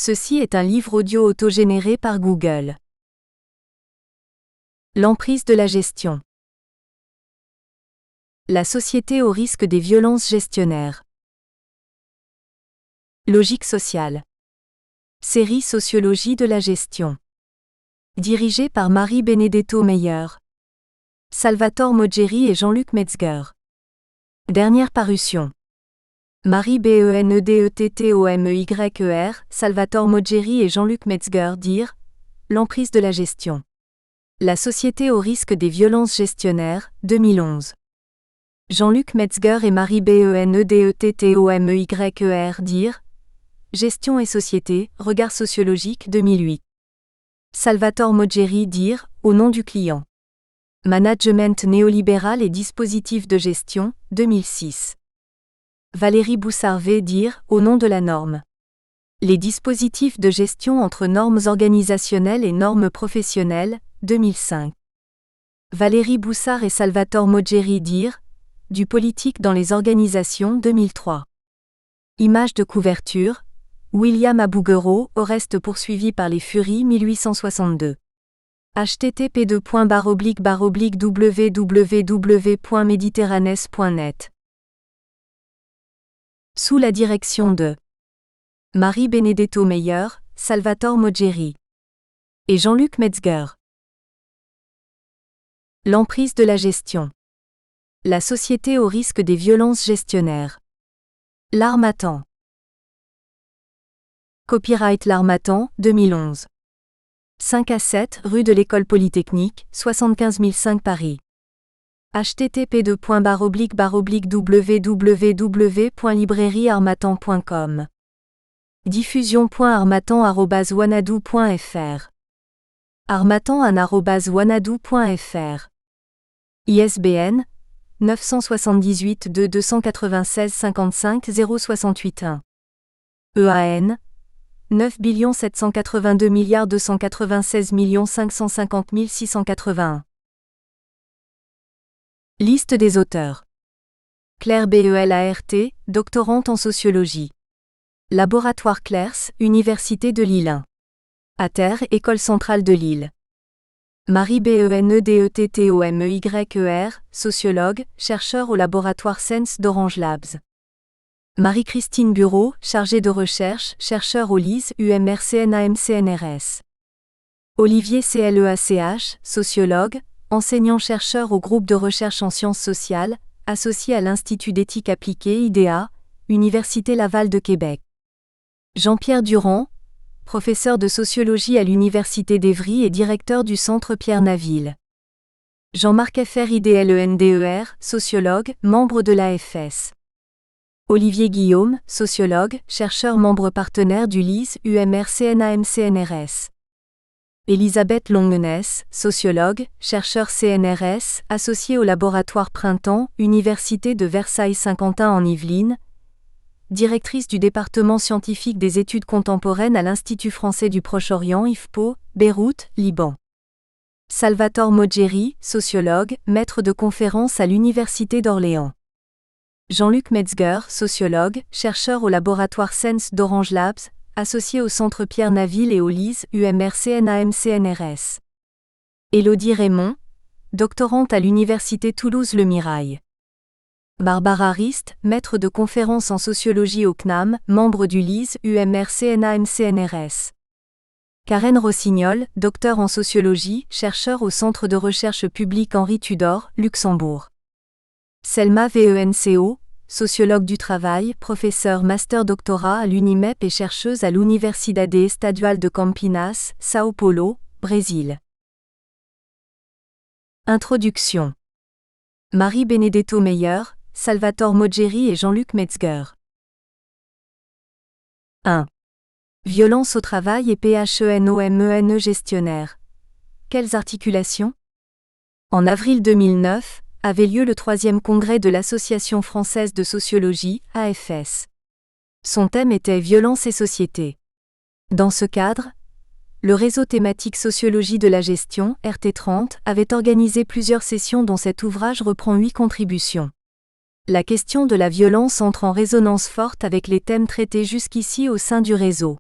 Ceci est un livre audio autogénéré par Google. L'emprise de la gestion. La société au risque des violences gestionnaires. Logique sociale. Série Sociologie de la gestion. Dirigée par Marie Benedetto Meyer, Salvatore Mogeri et Jean-Luc Metzger. Dernière parution. Marie Benedettomeyer, Salvatore Mogeri et Jean-Luc Metzger dire L'emprise de la gestion. La société au risque des violences gestionnaires, 2011. Jean-Luc Metzger et Marie Benedettomeyer dire Gestion et société, regard sociologique, 2008. Salvatore Mogeri dire Au nom du client. Management néolibéral et dispositifs de gestion, 2006. Valérie Boussarvet dire Au nom de la norme. Les dispositifs de gestion entre normes organisationnelles et normes professionnelles, 2005. Valérie Boussard et Salvatore Mogeri dire Du politique dans les organisations, 2003. Image de couverture William Abouguereau, Oreste poursuivi par les Furies, 1862. http://www.mediterranes.net. Sous la direction de Marie Benedetto Meyer, Salvatore Mogeri et Jean-Luc Metzger. L'emprise de la gestion. La société au risque des violences gestionnaires. L'Harmattan. Copyright L'Harmattan, 2011. 5 à 7 rue de l'École Polytechnique, 75 005 Paris. http://www.librairieharmattan.com. Diffusion.harmattan@wanadoo.fr. harmattan@wanadoo.fr. ISBN 978 296 55 068 1. EAN 9 782 296 550 681. Liste des auteurs. Claire Belart, doctorante en sociologie. Laboratoire Claers, Université de Lille 1. ATER, École centrale de Lille. Marie Benedettomeyer, sociologue, chercheur au laboratoire SENS d'Orange Labs. Marie-Christine Bureau, chargée de recherche, chercheur au LIS UMR-CNAM-CNRS. Olivier Cleach, sociologue, enseignant-chercheur au groupe de recherche en sciences sociales, associé à l'Institut d'éthique appliquée IDEA, Université Laval de Québec. Jean-Pierre Durand, professeur de sociologie à l'Université d'Évry et directeur du Centre Pierre Naville. Jean-Marc Fridler, sociologue, membre de l'AFS. Olivier Guillaume, sociologue, chercheur membre partenaire du LIS UMR-CNAM-CNRS. Elisabeth Longuenesse, sociologue, chercheur CNRS, associée au laboratoire Printemps, Université de Versailles-Saint-Quentin en Yvelines, directrice du département scientifique des études contemporaines à l'Institut français du Proche-Orient IFPO, Beyrouth, Liban. Salvatore Mogeri, sociologue, maître de conférences à l'Université d'Orléans. Jean-Luc Metzger, sociologue, chercheur au laboratoire SENS d'Orange Labs, associé au Centre Pierre Naville et au LIS UMR-CNAM-CNRS. Élodie Raymond, doctorante à l'Université Toulouse-Le Mirail. Barbara Rist, maître de conférences en sociologie au CNAM, membre du LIS UMR-CNAM-CNRS. Karen Rossignol, docteur en sociologie, chercheur au Centre de recherche publique Henri Tudor, Luxembourg. Selma Venco, sociologue du travail, professeure master-doctorat à l'UNIMEP et chercheuse à l'Universidade Estadual de Campinas, São Paulo, Brésil. Introduction. Marie Benedetto Meyer, Salvatore Mogeri et Jean-Luc Metzger. 1. Violence au travail et PHENOMENE gestionnaire. Quelles articulations ? En avril 2009, avait lieu le 3e congrès de l'Association française de sociologie, AFS. Son thème était Violence et société. Dans ce cadre, le réseau thématique Sociologie de la gestion, RT30, avait organisé plusieurs sessions dont cet ouvrage reprend 8 contributions. La question de la violence entre en résonance forte avec les thèmes traités jusqu'ici au sein du réseau.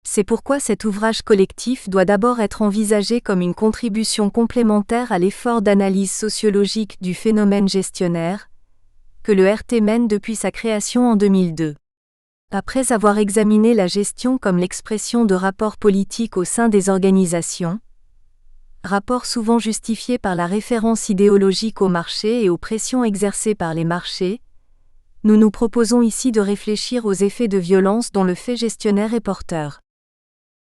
C'est pourquoi cet ouvrage collectif doit d'abord être envisagé comme une contribution complémentaire à l'effort d'analyse sociologique du phénomène gestionnaire, que le RT mène depuis sa création en 2002. Après avoir examiné la gestion comme l'expression de rapports politiques au sein des organisations, rapports souvent justifiés par la référence idéologique au marché et aux pressions exercées par les marchés, nous nous proposons ici de réfléchir aux effets de violence dont le fait gestionnaire est porteur.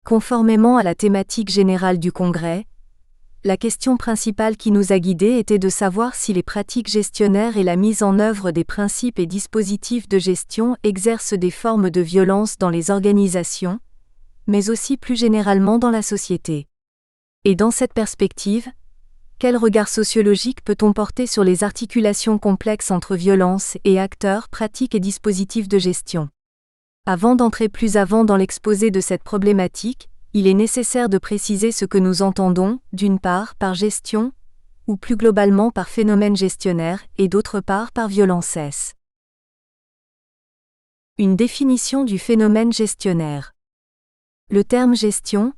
Conformément à la thématique générale du Congrès, la question principale qui nous a guidés était de savoir si les pratiques gestionnaires et la mise en œuvre des principes et dispositifs de gestion exercent des formes de violence dans les organisations, mais aussi plus généralement dans la société. Et dans cette perspective, quel regard sociologique peut-on porter sur les articulations complexes entre violence et acteurs, pratiques et dispositifs de gestion ? Avant d'entrer plus avant dans l'exposé de cette problématique, il est nécessaire de préciser ce que nous entendons, d'une part, par gestion, ou plus globalement par phénomène gestionnaire, et d'autre part par violence. Une définition du phénomène gestionnaire. Le terme gestion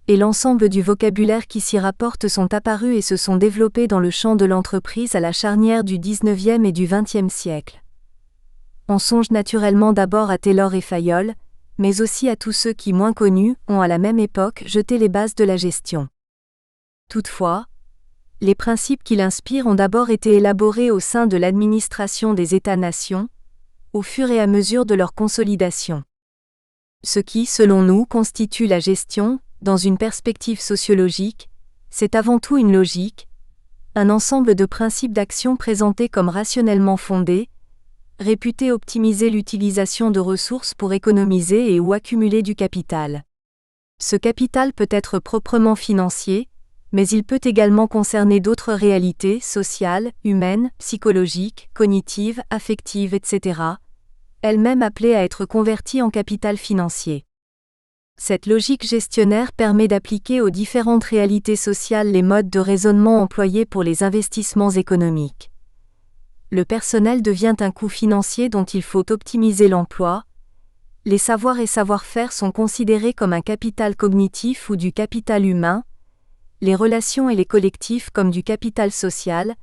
et l'ensemble du vocabulaire qui s'y rapporte sont apparus et se sont développés dans le champ de l'entreprise à la charnière du XIXe et du XXe siècle. On songe naturellement d'abord à Taylor et Fayol, mais aussi à tous ceux qui, moins connus, ont à la même époque jeté les bases de la gestion. Toutefois, les principes qui l'inspirent ont d'abord été élaborés au sein de l'administration des États-nations, au fur et à mesure de leur consolidation. Ce qui, selon nous, constitue la gestion, dans une perspective sociologique, c'est avant tout une logique, un ensemble de principes d'action présentés comme rationnellement fondés, réputés optimiser l'utilisation de ressources pour économiser et ou accumuler du capital. Ce capital peut être proprement financier, mais il peut également concerner d'autres réalités sociales, humaines, psychologiques, cognitives, affectives, etc., elles-mêmes appelées à être converties en capital financier. Cette logique gestionnaire permet d'appliquer aux différentes réalités sociales les modes de raisonnement employés pour les investissements économiques. Le personnel devient un coût financier dont il faut optimiser l'emploi. Les savoirs et savoir-faire sont considérés comme un capital cognitif ou du capital humain, les relations et les collectifs comme du capital social,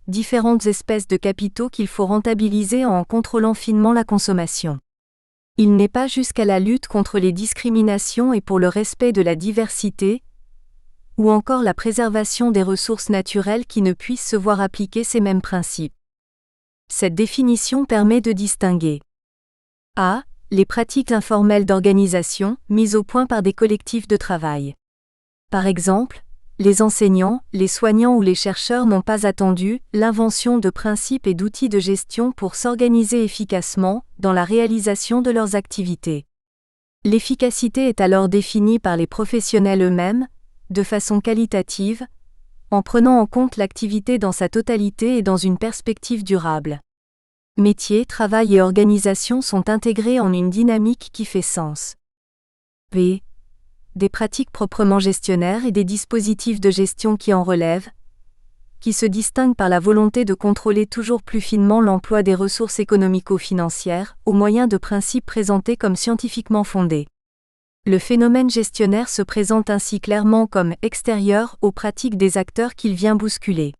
différentes espèces de capitaux qu'il faut rentabiliser en contrôlant finement la consommation. Il n'est pas jusqu'à la lutte contre les discriminations et pour le respect de la diversité, ou encore la préservation des ressources naturelles qui ne puissent se voir appliquer ces mêmes principes. Cette définition permet de distinguer a. Les pratiques informelles d'organisation, mises au point par des collectifs de travail. Par exemple, les enseignants, les soignants ou les chercheurs n'ont pas attendu l'invention de principes et d'outils de gestion pour s'organiser efficacement dans la réalisation de leurs activités. L'efficacité est alors définie par les professionnels eux-mêmes, de façon qualitative, en prenant en compte l'activité dans sa totalité et dans une perspective durable. Métier, travail et organisation sont intégrés en une dynamique qui fait sens. B. Des pratiques proprement gestionnaires et des dispositifs de gestion qui en relèvent, qui se distinguent par la volonté de contrôler toujours plus finement l'emploi des ressources économico-financières, au moyen de principes présentés comme scientifiquement fondés. Le phénomène gestionnaire se présente ainsi clairement comme extérieur aux pratiques des acteurs qu'il vient bousculer.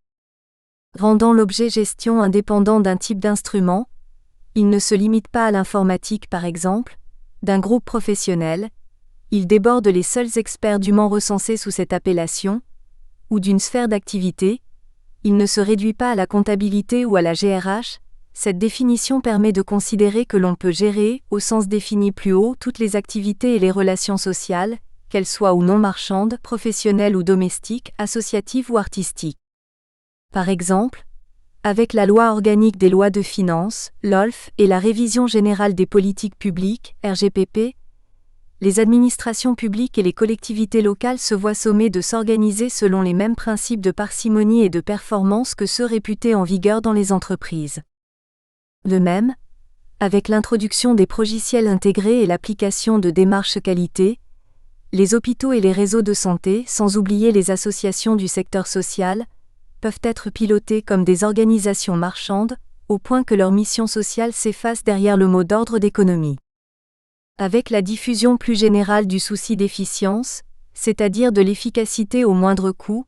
Rendant l'objet gestion indépendant d'un type d'instrument, il ne se limite pas à l'informatique par exemple, d'un groupe professionnel, il déborde les seuls experts dûment recensés sous cette appellation, ou d'une sphère d'activité, il ne se réduit pas à la comptabilité ou à la GRH, cette définition permet de considérer que l'on peut gérer, au sens défini plus haut, toutes les activités et les relations sociales, qu'elles soient ou non marchandes, professionnelles ou domestiques, associatives ou artistiques. Par exemple, avec la loi organique des lois de finances, LOLF, et la révision générale des politiques publiques, RGPP, les administrations publiques et les collectivités locales se voient sommées de s'organiser selon les mêmes principes de parcimonie et de performance que ceux réputés en vigueur dans les entreprises. De même, avec l'introduction des progiciels intégrés et l'application de démarches qualité, les hôpitaux et les réseaux de santé, sans oublier les associations du secteur social, peuvent être pilotés comme des organisations marchandes, au point que leur mission sociale s'efface derrière le mot d'ordre d'économie. Avec la diffusion plus générale du souci d'efficience, c'est-à-dire de l'efficacité au moindre coût,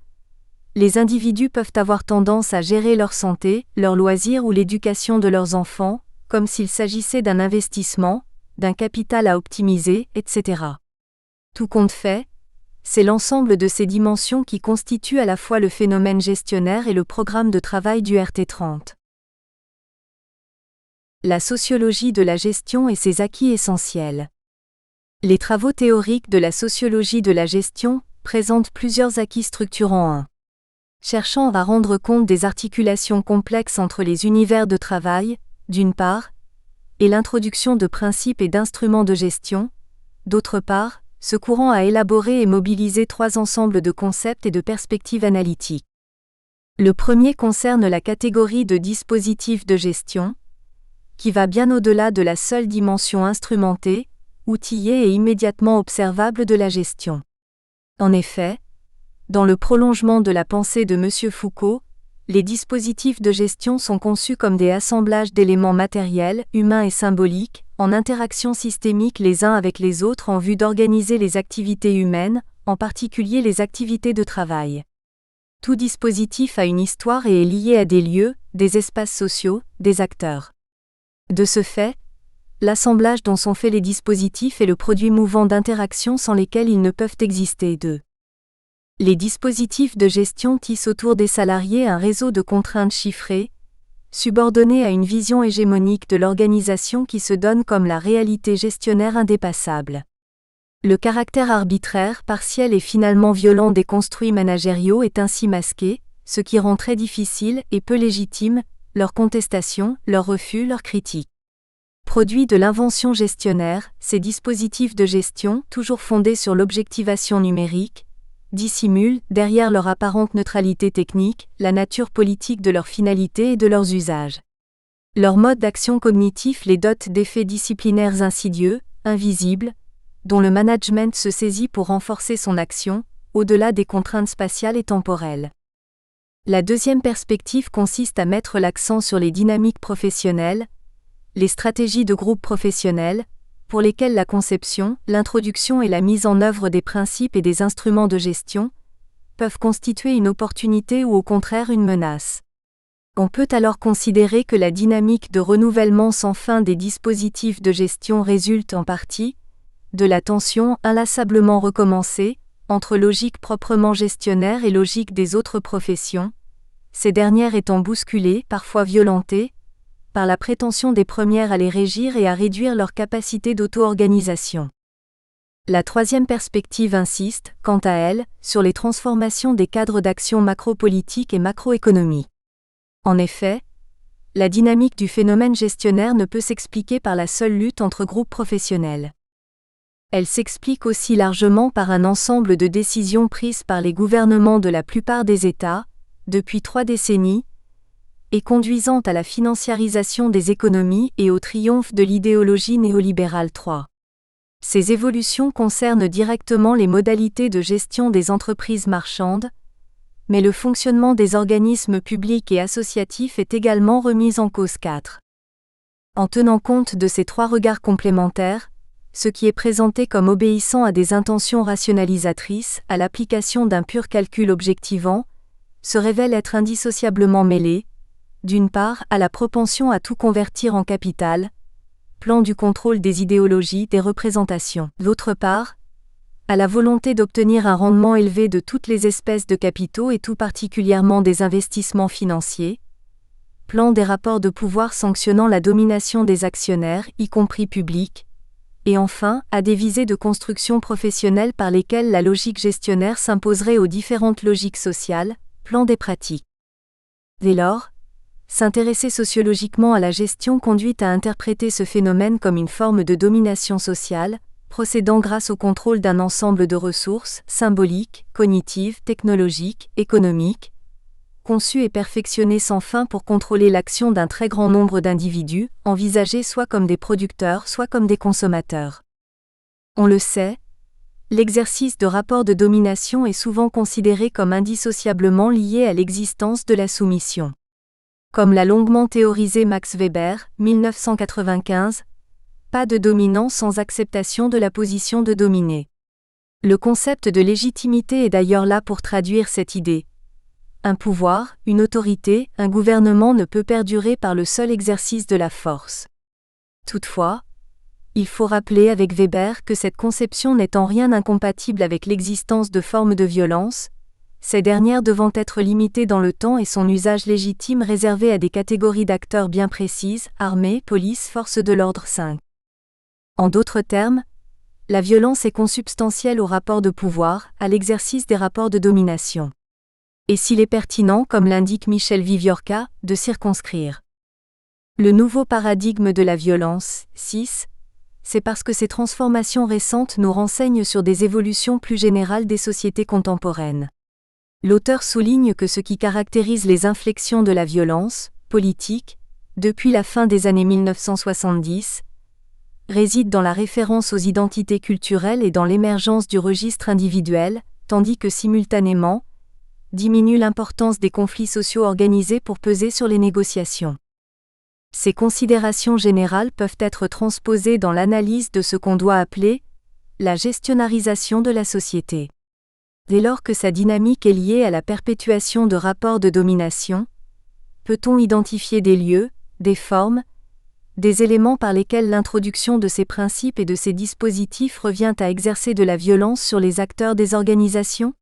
les individus peuvent avoir tendance à gérer leur santé, leurs loisirs ou l'éducation de leurs enfants, comme s'il s'agissait d'un investissement, d'un capital à optimiser, etc. Tout compte fait, c'est l'ensemble de ces dimensions qui constituent à la fois le phénomène gestionnaire et le programme de travail du RT30. La sociologie de la gestion et ses acquis essentiels. Les travaux théoriques de la sociologie de la gestion présentent plusieurs acquis structurants. Cherchant à rendre compte des articulations complexes entre les univers de travail, d'une part, et l'introduction de principes et d'instruments de gestion, d'autre part, ce courant a élaboré et mobilisé trois ensembles de concepts et de perspectives analytiques. Le premier concerne la catégorie de dispositifs de gestion, qui va bien au-delà de la seule dimension instrumentée, outillée et immédiatement observable de la gestion. En effet, dans le prolongement de la pensée de M. Foucault, les dispositifs de gestion sont conçus comme des assemblages d'éléments matériels, humains et symboliques, en interaction systémique les uns avec les autres en vue d'organiser les activités humaines, en particulier les activités de travail. Tout dispositif a une histoire et est lié à des lieux, des espaces sociaux, des acteurs. De ce fait, l'assemblage dont sont faits les dispositifs est le produit mouvant d'interactions sans lesquelles ils ne peuvent exister. Les dispositifs de gestion tissent autour des salariés un réseau de contraintes chiffrées, subordonnées à une vision hégémonique de l'organisation qui se donne comme la réalité gestionnaire indépassable. Le caractère arbitraire, partiel et finalement violent des construits managériaux est ainsi masqué, ce qui rend très difficile et peu légitime leur contestation, leur refus, leur critique. Produit de l'invention gestionnaire, ces dispositifs de gestion, toujours fondés sur l'objectivation numérique, dissimulent, derrière leur apparente neutralité technique, la nature politique de leur finalité et de leurs usages. Leur mode d'action cognitif les dote d'effets disciplinaires insidieux, invisibles, dont le management se saisit pour renforcer son action, au-delà des contraintes spatiales et temporelles. La deuxième perspective consiste à mettre l'accent sur les dynamiques professionnelles, les stratégies de groupe professionnels, pour lesquelles la conception, l'introduction et la mise en œuvre des principes et des instruments de gestion peuvent constituer une opportunité ou au contraire une menace. On peut alors considérer que la dynamique de renouvellement sans fin des dispositifs de gestion résulte en partie de la tension inlassablement recommencée entre logique proprement gestionnaire et logique des autres professions, ces dernières étant bousculées, parfois violentées, par la prétention des premières à les régir et à réduire leur capacité d'auto-organisation. La troisième perspective insiste, quant à elle, sur les transformations des cadres d'action macro-politique et macroéconomique. En effet, la dynamique du phénomène gestionnaire ne peut s'expliquer par la seule lutte entre groupes professionnels. Elle s'explique aussi largement par un ensemble de décisions prises par les gouvernements de la plupart des États, depuis 3 décennies, et conduisant à la financiarisation des économies et au triomphe de l'idéologie néolibérale 3. Ces évolutions concernent directement les modalités de gestion des entreprises marchandes, mais le fonctionnement des organismes publics et associatifs est également remis en cause 4. En tenant compte de ces 3 regards complémentaires, ce qui est présenté comme obéissant à des intentions rationalisatrices, à l'application d'un pur calcul objectivant, se révèle être indissociablement mêlé, d'une part, à la propension à tout convertir en capital, plan du contrôle des idéologies, des représentations. D'autre part, à la volonté d'obtenir un rendement élevé de toutes les espèces de capitaux et tout particulièrement des investissements financiers, plan des rapports de pouvoir sanctionnant la domination des actionnaires, y compris publics, et enfin, à des visées de construction professionnelle par lesquelles la logique gestionnaire s'imposerait aux différentes logiques sociales, plan des pratiques. Dès lors, s'intéresser sociologiquement à la gestion conduit à interpréter ce phénomène comme une forme de domination sociale, procédant grâce au contrôle d'un ensemble de ressources, symboliques, cognitives, technologiques, économiques, conçues et perfectionnées sans fin pour contrôler l'action d'un très grand nombre d'individus, envisagés soit comme des producteurs, soit comme des consommateurs. On le sait, l'exercice de rapports de domination est souvent considéré comme indissociablement lié à l'existence de la soumission. Comme l'a longuement théorisé Max Weber, 1995, Pas de dominant sans acceptation de la position de dominé. Le concept de légitimité est d'ailleurs là pour traduire cette idée. Un pouvoir, une autorité, un gouvernement ne peut perdurer par le seul exercice de la force. Toutefois, il faut rappeler avec Weber que cette conception n'est en rien incompatible avec l'existence de formes de violence, ces dernières devant être limitées dans le temps et son usage légitime réservé à des catégories d'acteurs bien précises, armée, police, forces de l'ordre 5. En d'autres termes, la violence est consubstantielle au rapport de pouvoir, à l'exercice des rapports de domination. Et s'il est pertinent, comme l'indique Michel Viviorca, de circonscrire le nouveau paradigme de la violence, 6, c'est parce que ces transformations récentes nous renseignent sur des évolutions plus générales des sociétés contemporaines. L'auteur souligne que ce qui caractérise les inflexions de la violence politique, depuis la fin des années 1970, réside dans la référence aux identités culturelles et dans l'émergence du registre individuel, tandis que simultanément, diminue l'importance des conflits sociaux organisés pour peser sur les négociations. Ces considérations générales peuvent être transposées dans l'analyse de ce qu'on doit appeler la gestionnarisation de la société. Dès lors que sa dynamique est liée à la perpétuation de rapports de domination, peut-on identifier des lieux, des formes, des éléments par lesquels l'introduction de ces principes et de ces dispositifs revient à exercer de la violence sur les acteurs des organisations ?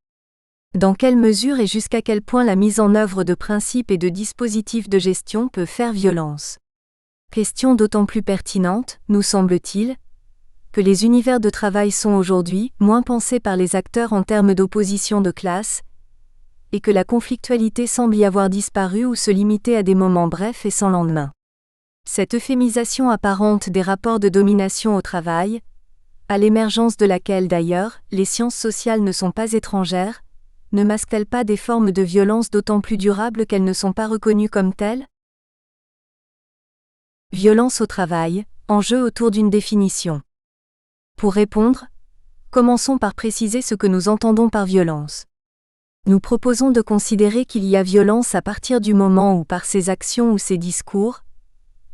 Dans quelle mesure et jusqu'à quel point la mise en œuvre de principes et de dispositifs de gestion peut faire violence ? Question d'autant plus pertinente, nous semble-t-il, que les univers de travail sont aujourd'hui moins pensés par les acteurs en termes d'opposition de classe, et que la conflictualité semble y avoir disparu ou se limiter à des moments brefs et sans lendemain. Cette euphémisation apparente des rapports de domination au travail, à l'émergence de laquelle d'ailleurs les sciences sociales ne sont pas étrangères, ne masque-t-elle pas des formes de violence d'autant plus durables qu'elles ne sont pas reconnues comme telles ? Violence au travail, enjeu autour d'une définition. Pour répondre, commençons par préciser ce que nous entendons par violence. Nous proposons de considérer qu'il y a violence à partir du moment où par ses actions ou ses discours,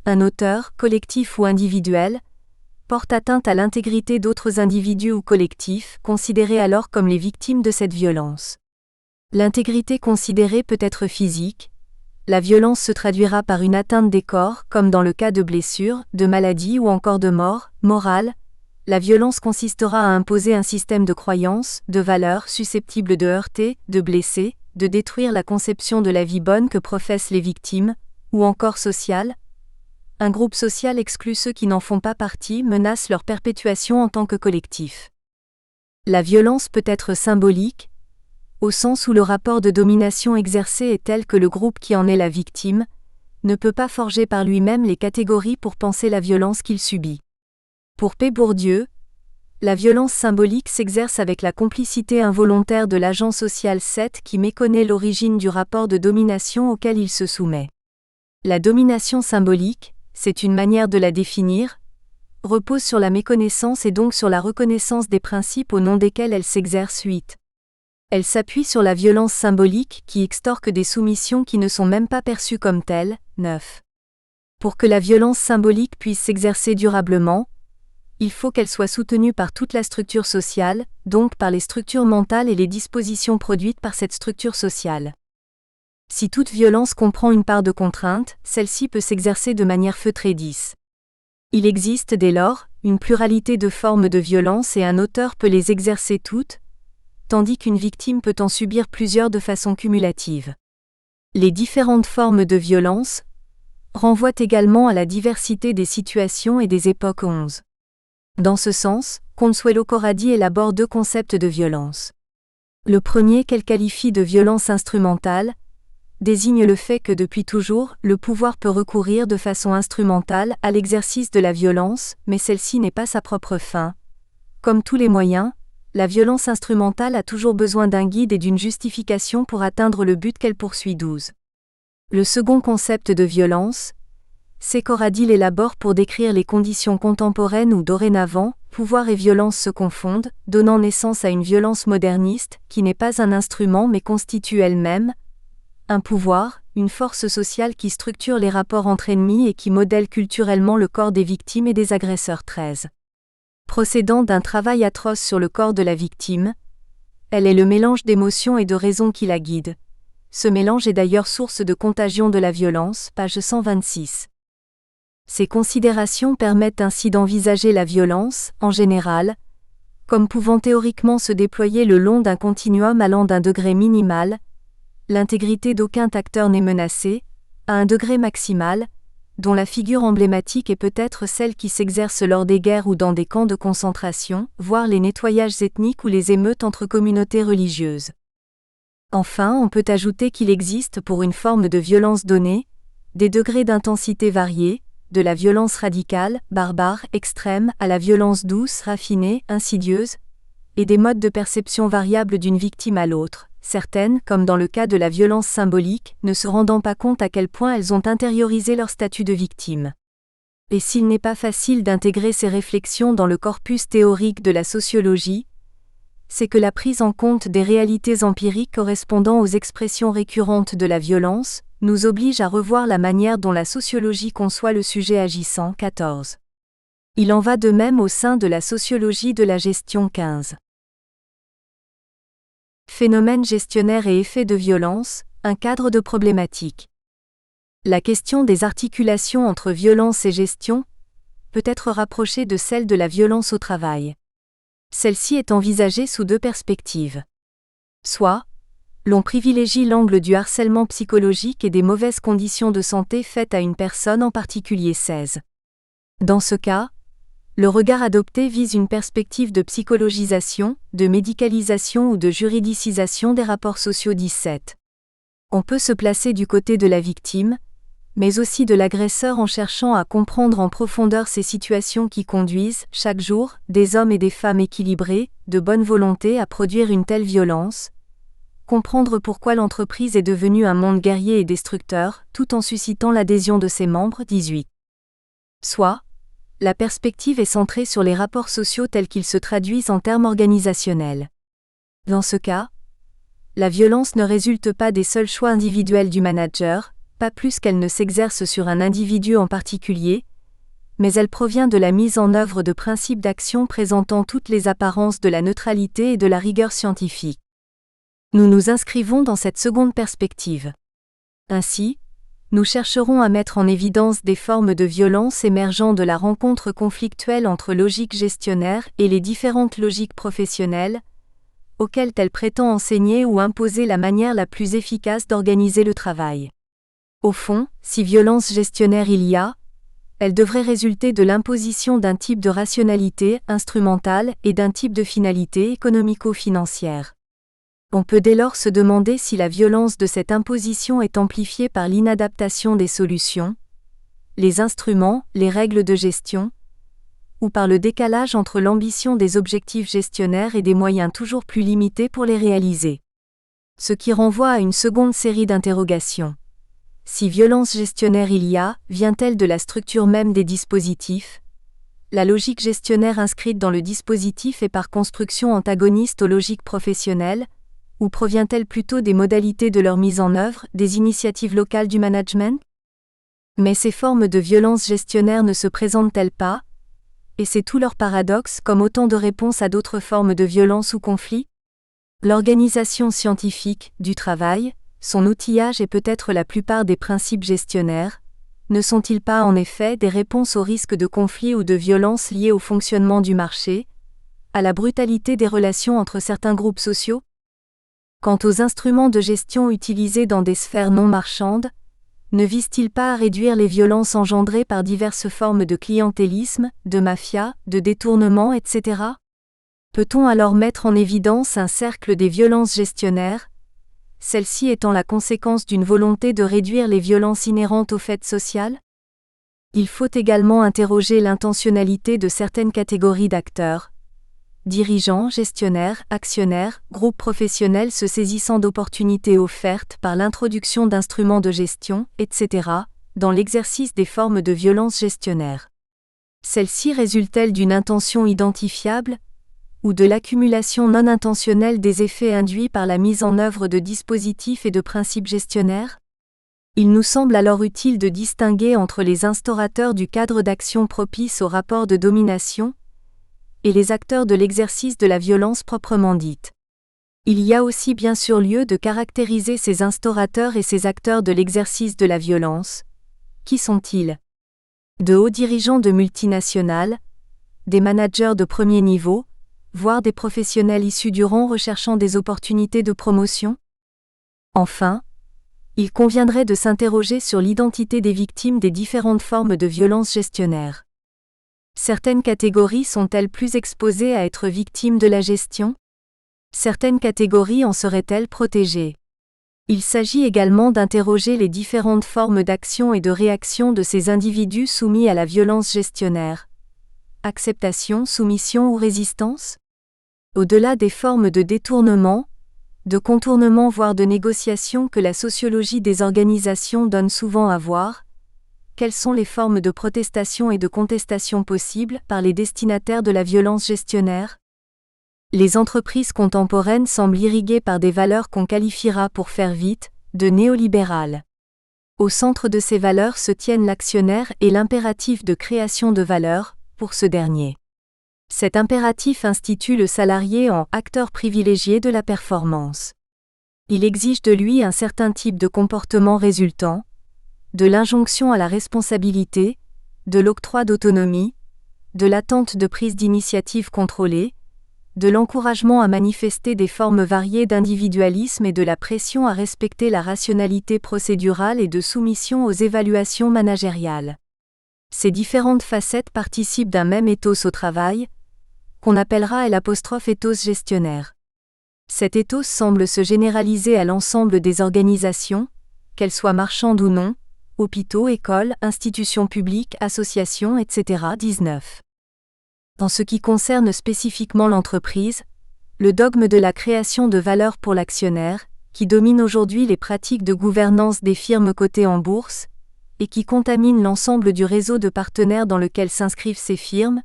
un auteur, collectif ou individuel, porte atteinte à l'intégrité d'autres individus ou collectifs, considérés alors comme les victimes de cette violence. L'intégrité considérée peut être physique, la violence se traduira par une atteinte des corps, comme dans le cas de blessures, de maladies ou encore de mort, morale, la violence consistera à imposer un système de croyances, de valeurs susceptibles de heurter, de blesser, de détruire la conception de la vie bonne que professent les victimes, ou encore sociale. Un groupe social exclut ceux qui n'en font pas partie, menace leur perpétuation en tant que collectif. La violence peut être symbolique, au sens où le rapport de domination exercé est tel que le groupe qui en est la victime ne peut pas forger par lui-même les catégories pour penser la violence qu'il subit. Pour P. Bourdieu, la violence symbolique s'exerce avec la complicité involontaire de l'agent social 7 qui méconnaît l'origine du rapport de domination auquel il se soumet. La domination symbolique, c'est une manière de la définir, repose sur la méconnaissance et donc sur la reconnaissance des principes au nom desquels elle s'exerce 8. Elle s'appuie sur la violence symbolique qui extorque des soumissions qui ne sont même pas perçues comme telles, 9. Pour que la violence symbolique puisse s'exercer durablement, il faut qu'elle soit soutenue par toute la structure sociale, donc par les structures mentales et les dispositions produites par cette structure sociale. Si toute violence comprend une part de contrainte, celle-ci peut s'exercer de manière feutrée 10. Il existe dès lors une pluralité de formes de violence et un auteur peut les exercer toutes, tandis qu'une victime peut en subir plusieurs de façon cumulative. Les différentes formes de violence renvoient également à la diversité des situations et des époques 11. Dans ce sens, Consuelo Corradi élabore deux concepts de violence. Le premier, qu'elle qualifie de violence instrumentale, désigne le fait que depuis toujours, le pouvoir peut recourir de façon instrumentale à l'exercice de la violence, mais celle-ci n'est pas sa propre fin. Comme tous les moyens, la violence instrumentale a toujours besoin d'un guide et d'une justification pour atteindre le but qu'elle poursuit 12. Le second concept de violence, c'est Corradi l'élabore pour décrire les conditions contemporaines où dorénavant, pouvoir et violence se confondent, donnant naissance à une violence moderniste, qui n'est pas un instrument mais constitue elle-même un pouvoir, une force sociale qui structure les rapports entre ennemis et qui modèle culturellement le corps des victimes et des agresseurs. 13. Procédant d'un travail atroce sur le corps de la victime, elle est le mélange d'émotions et de raisons qui la guide. Ce mélange est d'ailleurs source de contagion de la violence, page 126. Ces considérations permettent ainsi d'envisager la violence, en général, comme pouvant théoriquement se déployer le long d'un continuum allant d'un degré minimal, l'intégrité d'aucun acteur n'est menacée, à un degré maximal, dont la figure emblématique est peut-être celle qui s'exerce lors des guerres ou dans des camps de concentration, voire les nettoyages ethniques ou les émeutes entre communautés religieuses. Enfin, on peut ajouter qu'il existe pour une forme de violence donnée, des degrés d'intensité variés, de la violence radicale, barbare, extrême, à la violence douce, raffinée, insidieuse, et des modes de perception variables d'une victime à l'autre, certaines, comme dans le cas de la violence symbolique, ne se rendant pas compte à quel point elles ont intériorisé leur statut de victime. Et s'il n'est pas facile d'intégrer ces réflexions dans le corpus théorique de la sociologie, c'est que la prise en compte des réalités empiriques correspondant aux expressions récurrentes de la violence, nous oblige à revoir la manière dont la sociologie conçoit le sujet agissant. 14. Il en va de même au sein de la sociologie de la gestion. 15. Phénomènes gestionnaires et effets de violence, un cadre de problématique. La question des articulations entre violence et gestion peut être rapprochée de celle de la violence au travail. Celle-ci est envisagée sous deux perspectives. Soit, l'on privilégie l'angle du harcèlement psychologique et des mauvaises conditions de santé faites à une personne en particulier. 16. Dans ce cas, le regard adopté vise une perspective de psychologisation, de médicalisation ou de juridicisation des rapports sociaux. 17. On peut se placer du côté de la victime, mais aussi de l'agresseur en cherchant à comprendre en profondeur ces situations qui conduisent, chaque jour, des hommes et des femmes équilibrés, de bonne volonté à produire une telle violence, comprendre pourquoi l'entreprise est devenue un monde guerrier et destructeur, tout en suscitant l'adhésion de ses membres. 18. Soit, la perspective est centrée sur les rapports sociaux tels qu'ils se traduisent en termes organisationnels. Dans ce cas, la violence ne résulte pas des seuls choix individuels du manager, pas plus qu'elle ne s'exerce sur un individu en particulier, mais elle provient de la mise en œuvre de principes d'action présentant toutes les apparences de la neutralité et de la rigueur scientifique. Nous nous inscrivons dans cette seconde perspective. Ainsi, nous chercherons à mettre en évidence des formes de violence émergeant de la rencontre conflictuelle entre logique gestionnaire et les différentes logiques professionnelles, auxquelles elle prétend enseigner ou imposer la manière la plus efficace d'organiser le travail. Au fond, si violence gestionnaire il y a, elle devrait résulter de l'imposition d'un type de rationalité instrumentale et d'un type de finalité économico-financière. On peut dès lors se demander si la violence de cette imposition est amplifiée par l'inadaptation des solutions, les instruments, les règles de gestion, ou par le décalage entre l'ambition des objectifs gestionnaires et des moyens toujours plus limités pour les réaliser. Ce qui renvoie à une seconde série d'interrogations. Si violence gestionnaire il y a, vient-elle de la structure même des dispositifs ? La logique gestionnaire inscrite dans le dispositif est par construction antagoniste aux logiques professionnelles, ou provient-elle plutôt des modalités de leur mise en œuvre, des initiatives locales du management ? Mais ces formes de violence gestionnaire ne se présentent-elles pas, et c'est tout leur paradoxe, comme autant de réponses à d'autres formes de violence ou conflits ? L'organisation scientifique du travail, son outillage et peut-être la plupart des principes gestionnaires, ne sont-ils pas en effet des réponses aux risques de conflits ou de violences liés au fonctionnement du marché, à la brutalité des relations entre certains groupes sociaux ? Quant aux instruments de gestion utilisés dans des sphères non marchandes, ne visent-ils pas à réduire les violences engendrées par diverses formes de clientélisme, de mafia, de détournement, etc. Peut-on alors mettre en évidence un cercle des violences gestionnaires, celle-ci étant la conséquence d'une volonté de réduire les violences inhérentes au fait social ? Il faut également interroger l'intentionnalité de certaines catégories d'acteurs, dirigeants, gestionnaires, actionnaires, groupes professionnels se saisissant d'opportunités offertes par l'introduction d'instruments de gestion, etc., dans l'exercice des formes de violence gestionnaire. Celle-ci résulte-t-elle d'une intention identifiable, ou de l'accumulation non intentionnelle des effets induits par la mise en œuvre de dispositifs et de principes gestionnaires ? Il nous semble alors utile de distinguer entre les instaurateurs du cadre d'action propice au rapport de domination et les acteurs de l'exercice de la violence proprement dite. Il y a aussi bien sûr lieu de caractériser ces instaurateurs et ces acteurs de l'exercice de la violence. Qui sont-ils ? De hauts dirigeants de multinationales, des managers de premier niveau, voire des professionnels issus du rang recherchant des opportunités de promotion ? Enfin, il conviendrait de s'interroger sur l'identité des victimes des différentes formes de violence gestionnaire. Certaines catégories sont-elles plus exposées à être victimes de la gestion ? Certaines catégories en seraient-elles protégées ? Il s'agit également d'interroger les différentes formes d'action et de réaction de ces individus soumis à la violence gestionnaire. Acceptation, soumission ou résistance ? Au-delà des formes de détournement, de contournement voire de négociation que la sociologie des organisations donne souvent à voir, quelles sont les formes de protestation et de contestation possibles par les destinataires de la violence gestionnaire ? Les entreprises contemporaines semblent irriguées par des valeurs qu'on qualifiera, pour faire vite, de néolibérales. Au centre de ces valeurs se tiennent l'actionnaire et l'impératif de création de valeur, pour ce dernier. Cet impératif institue le salarié en acteur privilégié de la performance. Il exige de lui un certain type de comportement résultant de l'injonction à la responsabilité, de l'octroi d'autonomie, de l'attente de prise d'initiative contrôlée, de l'encouragement à manifester des formes variées d'individualisme et de la pression à respecter la rationalité procédurale et de soumission aux évaluations managériales. Ces différentes facettes participent d'un même ethos au travail, qu'on appellera ethos gestionnaire. Cet ethos semble se généraliser à l'ensemble des organisations, qu'elles soient marchandes ou non, hôpitaux, écoles, institutions publiques, associations, etc. 19. En ce qui concerne spécifiquement l'entreprise, le dogme de la création de valeur pour l'actionnaire, qui domine aujourd'hui les pratiques de gouvernance des firmes cotées en bourse, et qui contamine l'ensemble du réseau de partenaires dans lequel s'inscrivent ces firmes,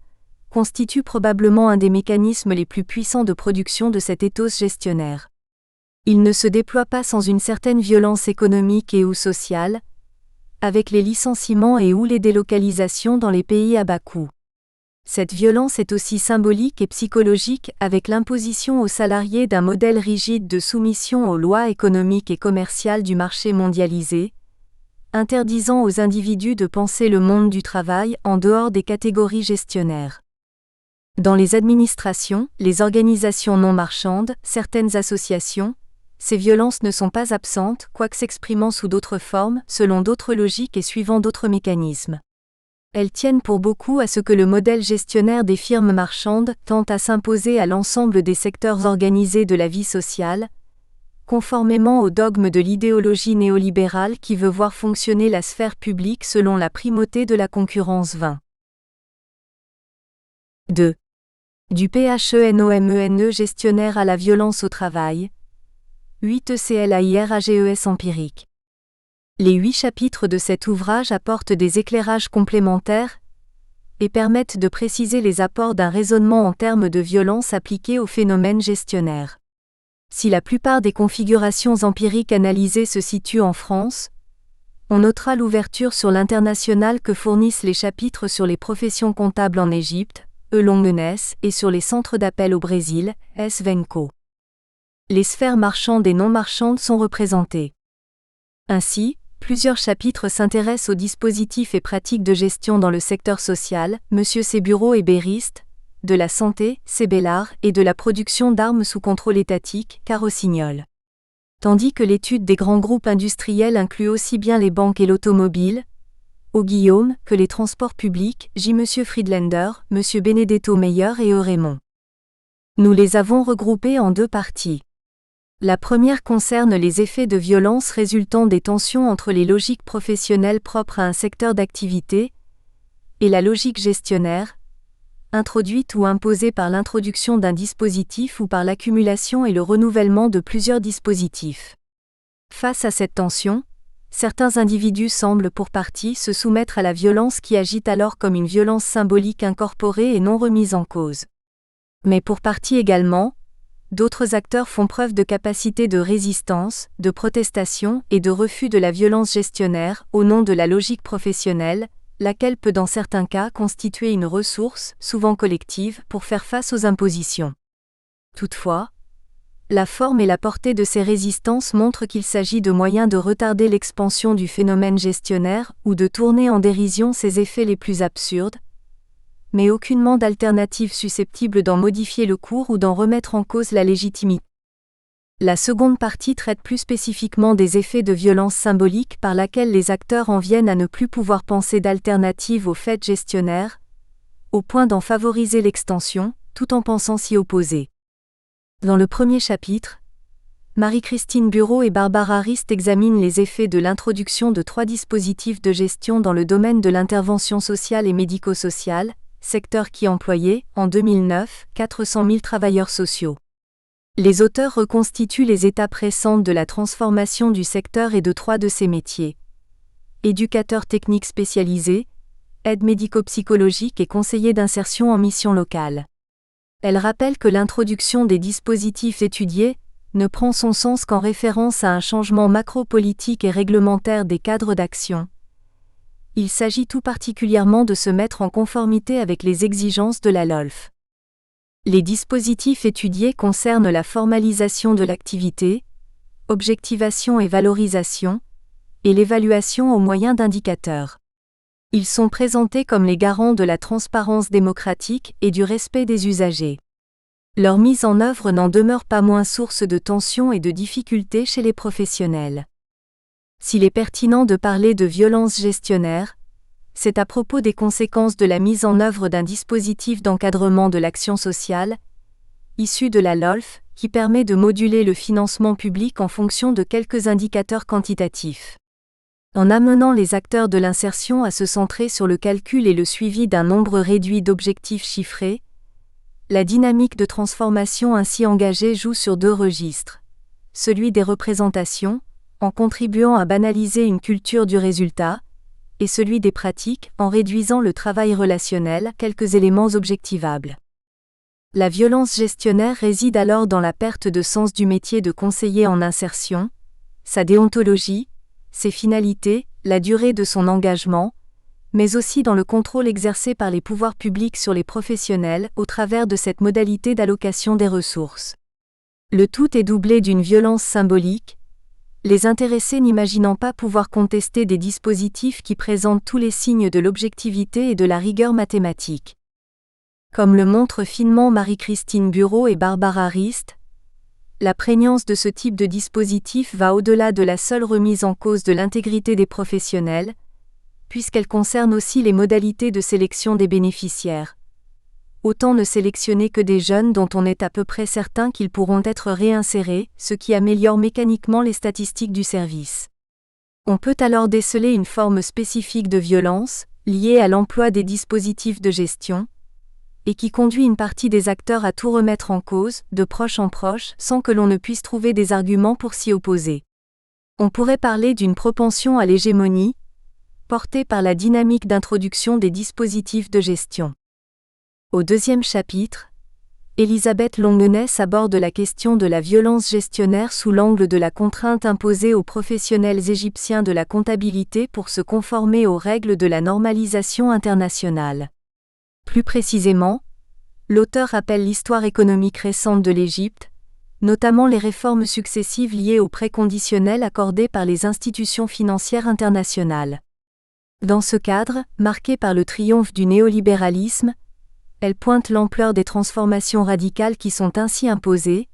constitue probablement un des mécanismes les plus puissants de production de cet ethos gestionnaire. Il ne se déploie pas sans une certaine violence économique et ou sociale, avec les licenciements et ou les délocalisations dans les pays à bas coût. Cette violence est aussi symbolique et psychologique avec l'imposition aux salariés d'un modèle rigide de soumission aux lois économiques et commerciales du marché mondialisé, interdisant aux individus de penser le monde du travail en dehors des catégories gestionnaires. Dans les administrations, les organisations non marchandes, certaines associations, ces violences ne sont pas absentes, quoique s'exprimant sous d'autres formes, selon d'autres logiques et suivant d'autres mécanismes. Elles tiennent pour beaucoup à ce que le modèle gestionnaire des firmes marchandes tente à s'imposer à l'ensemble des secteurs organisés de la vie sociale, conformément au dogme de l'idéologie néolibérale qui veut voir fonctionner la sphère publique selon la primauté de la concurrence 20. 2. Du PHENOMENE gestionnaire à la violence au travail. 8 ECLAIRAGES empirique. Les 8 chapitres de cet ouvrage apportent des éclairages complémentaires et permettent de préciser les apports d'un raisonnement en termes de violence appliqué au phénomène gestionnaire. Si la plupart des configurations empiriques analysées se situent en France, on notera l'ouverture sur l'international que fournissent les chapitres sur les professions comptables en Égypte, Longueness, et sur les centres d'appel au Brésil, Venco. Les sphères marchandes et non marchandes sont représentées. Ainsi, plusieurs chapitres s'intéressent aux dispositifs et pratiques de gestion dans le secteur social, M. Sébureau et Bériste, de la santé, Cébellard, et de la production d'armes sous contrôle étatique, Rossignol. Tandis que l'étude des grands groupes industriels inclut aussi bien les banques et l'automobile, Guillaume, que les transports publics, M. Friedlander, M. Benedetto Meyer et Raymond. Nous les avons regroupés en 2 parties. La première concerne les effets de violence résultant des tensions entre les logiques professionnelles propres à un secteur d'activité et la logique gestionnaire, introduite ou imposée par l'introduction d'un dispositif ou par l'accumulation et le renouvellement de plusieurs dispositifs. Face à cette tension, certains individus semblent pour partie se soumettre à la violence qui agit alors comme une violence symbolique incorporée et non remise en cause. Mais pour partie également, d'autres acteurs font preuve de capacité de résistance, de protestation et de refus de la violence gestionnaire au nom de la logique professionnelle, laquelle peut dans certains cas constituer une ressource, souvent collective, pour faire face aux impositions. Toutefois, la forme et la portée de ces résistances montrent qu'il s'agit de moyens de retarder l'expansion du phénomène gestionnaire ou de tourner en dérision ses effets les plus absurdes, mais aucunement d'alternative susceptible d'en modifier le cours ou d'en remettre en cause la légitimité. La seconde partie traite plus spécifiquement des effets de violence symbolique par laquelle les acteurs en viennent à ne plus pouvoir penser d'alternative aux faits gestionnaires, au point d'en favoriser l'extension, tout en pensant s'y opposer. Dans le premier chapitre, Marie-Christine Bureau et Barbara Rist examinent les effets de l'introduction de 3 dispositifs de gestion dans le domaine de l'intervention sociale et médico-sociale, secteur qui employait, en 2009, 400 000 travailleurs sociaux. Les auteurs reconstituent les étapes récentes de la transformation du secteur et de 3 de ses métiers. Éducateur technique spécialisé, aide médico-psychologique et conseiller d'insertion en mission locale. Elle rappelle que l'introduction des dispositifs étudiés ne prend son sens qu'en référence à un changement macro-politique et réglementaire des cadres d'action. Il s'agit tout particulièrement de se mettre en conformité avec les exigences de la LOLF. Les dispositifs étudiés concernent la formalisation de l'activité, objectivation et valorisation, et l'évaluation au moyen d'indicateurs. Ils sont présentés comme les garants de la transparence démocratique et du respect des usagers. Leur mise en œuvre n'en demeure pas moins source de tensions et de difficultés chez les professionnels. S'il est pertinent de parler de violence gestionnaire, c'est à propos des conséquences de la mise en œuvre d'un dispositif d'encadrement de l'action sociale, issu de la LOLF, qui permet de moduler le financement public en fonction de quelques indicateurs quantitatifs. En amenant les acteurs de l'insertion à se centrer sur le calcul et le suivi d'un nombre réduit d'objectifs chiffrés, la dynamique de transformation ainsi engagée joue sur 2 registres. Celui des représentations, en contribuant à banaliser une culture du résultat, et celui des pratiques, en réduisant le travail relationnel, quelques éléments objectivables. La violence gestionnaire réside alors dans la perte de sens du métier de conseiller en insertion, sa déontologie, ses finalités, la durée de son engagement, mais aussi dans le contrôle exercé par les pouvoirs publics sur les professionnels au travers de cette modalité d'allocation des ressources. Le tout est doublé d'une violence symbolique, les intéressés n'imaginant pas pouvoir contester des dispositifs qui présentent tous les signes de l'objectivité et de la rigueur mathématique. Comme le montrent finement Marie-Christine Bureau et Barbara Rist, la prégnance de ce type de dispositif va au-delà de la seule remise en cause de l'intégrité des professionnels, puisqu'elle concerne aussi les modalités de sélection des bénéficiaires. Autant ne sélectionner que des jeunes dont on est à peu près certain qu'ils pourront être réinsérés, ce qui améliore mécaniquement les statistiques du service. On peut alors déceler une forme spécifique de violence, liée à l'emploi des dispositifs de gestion, et qui conduit une partie des acteurs à tout remettre en cause, de proche en proche, sans que l'on ne puisse trouver des arguments pour s'y opposer. On pourrait parler d'une propension à l'hégémonie, portée par la dynamique d'introduction des dispositifs de gestion. Au 2e chapitre, Elisabeth Longueness aborde la question de la violence gestionnaire sous l'angle de la contrainte imposée aux professionnels égyptiens de la comptabilité pour se conformer aux règles de la normalisation internationale. Plus précisément, l'auteur rappelle l'histoire économique récente de l'Égypte, notamment les réformes successives liées aux prêts conditionnels accordés par les institutions financières internationales. Dans ce cadre, marqué par le triomphe du néolibéralisme, elle pointe l'ampleur des transformations radicales qui sont ainsi imposées,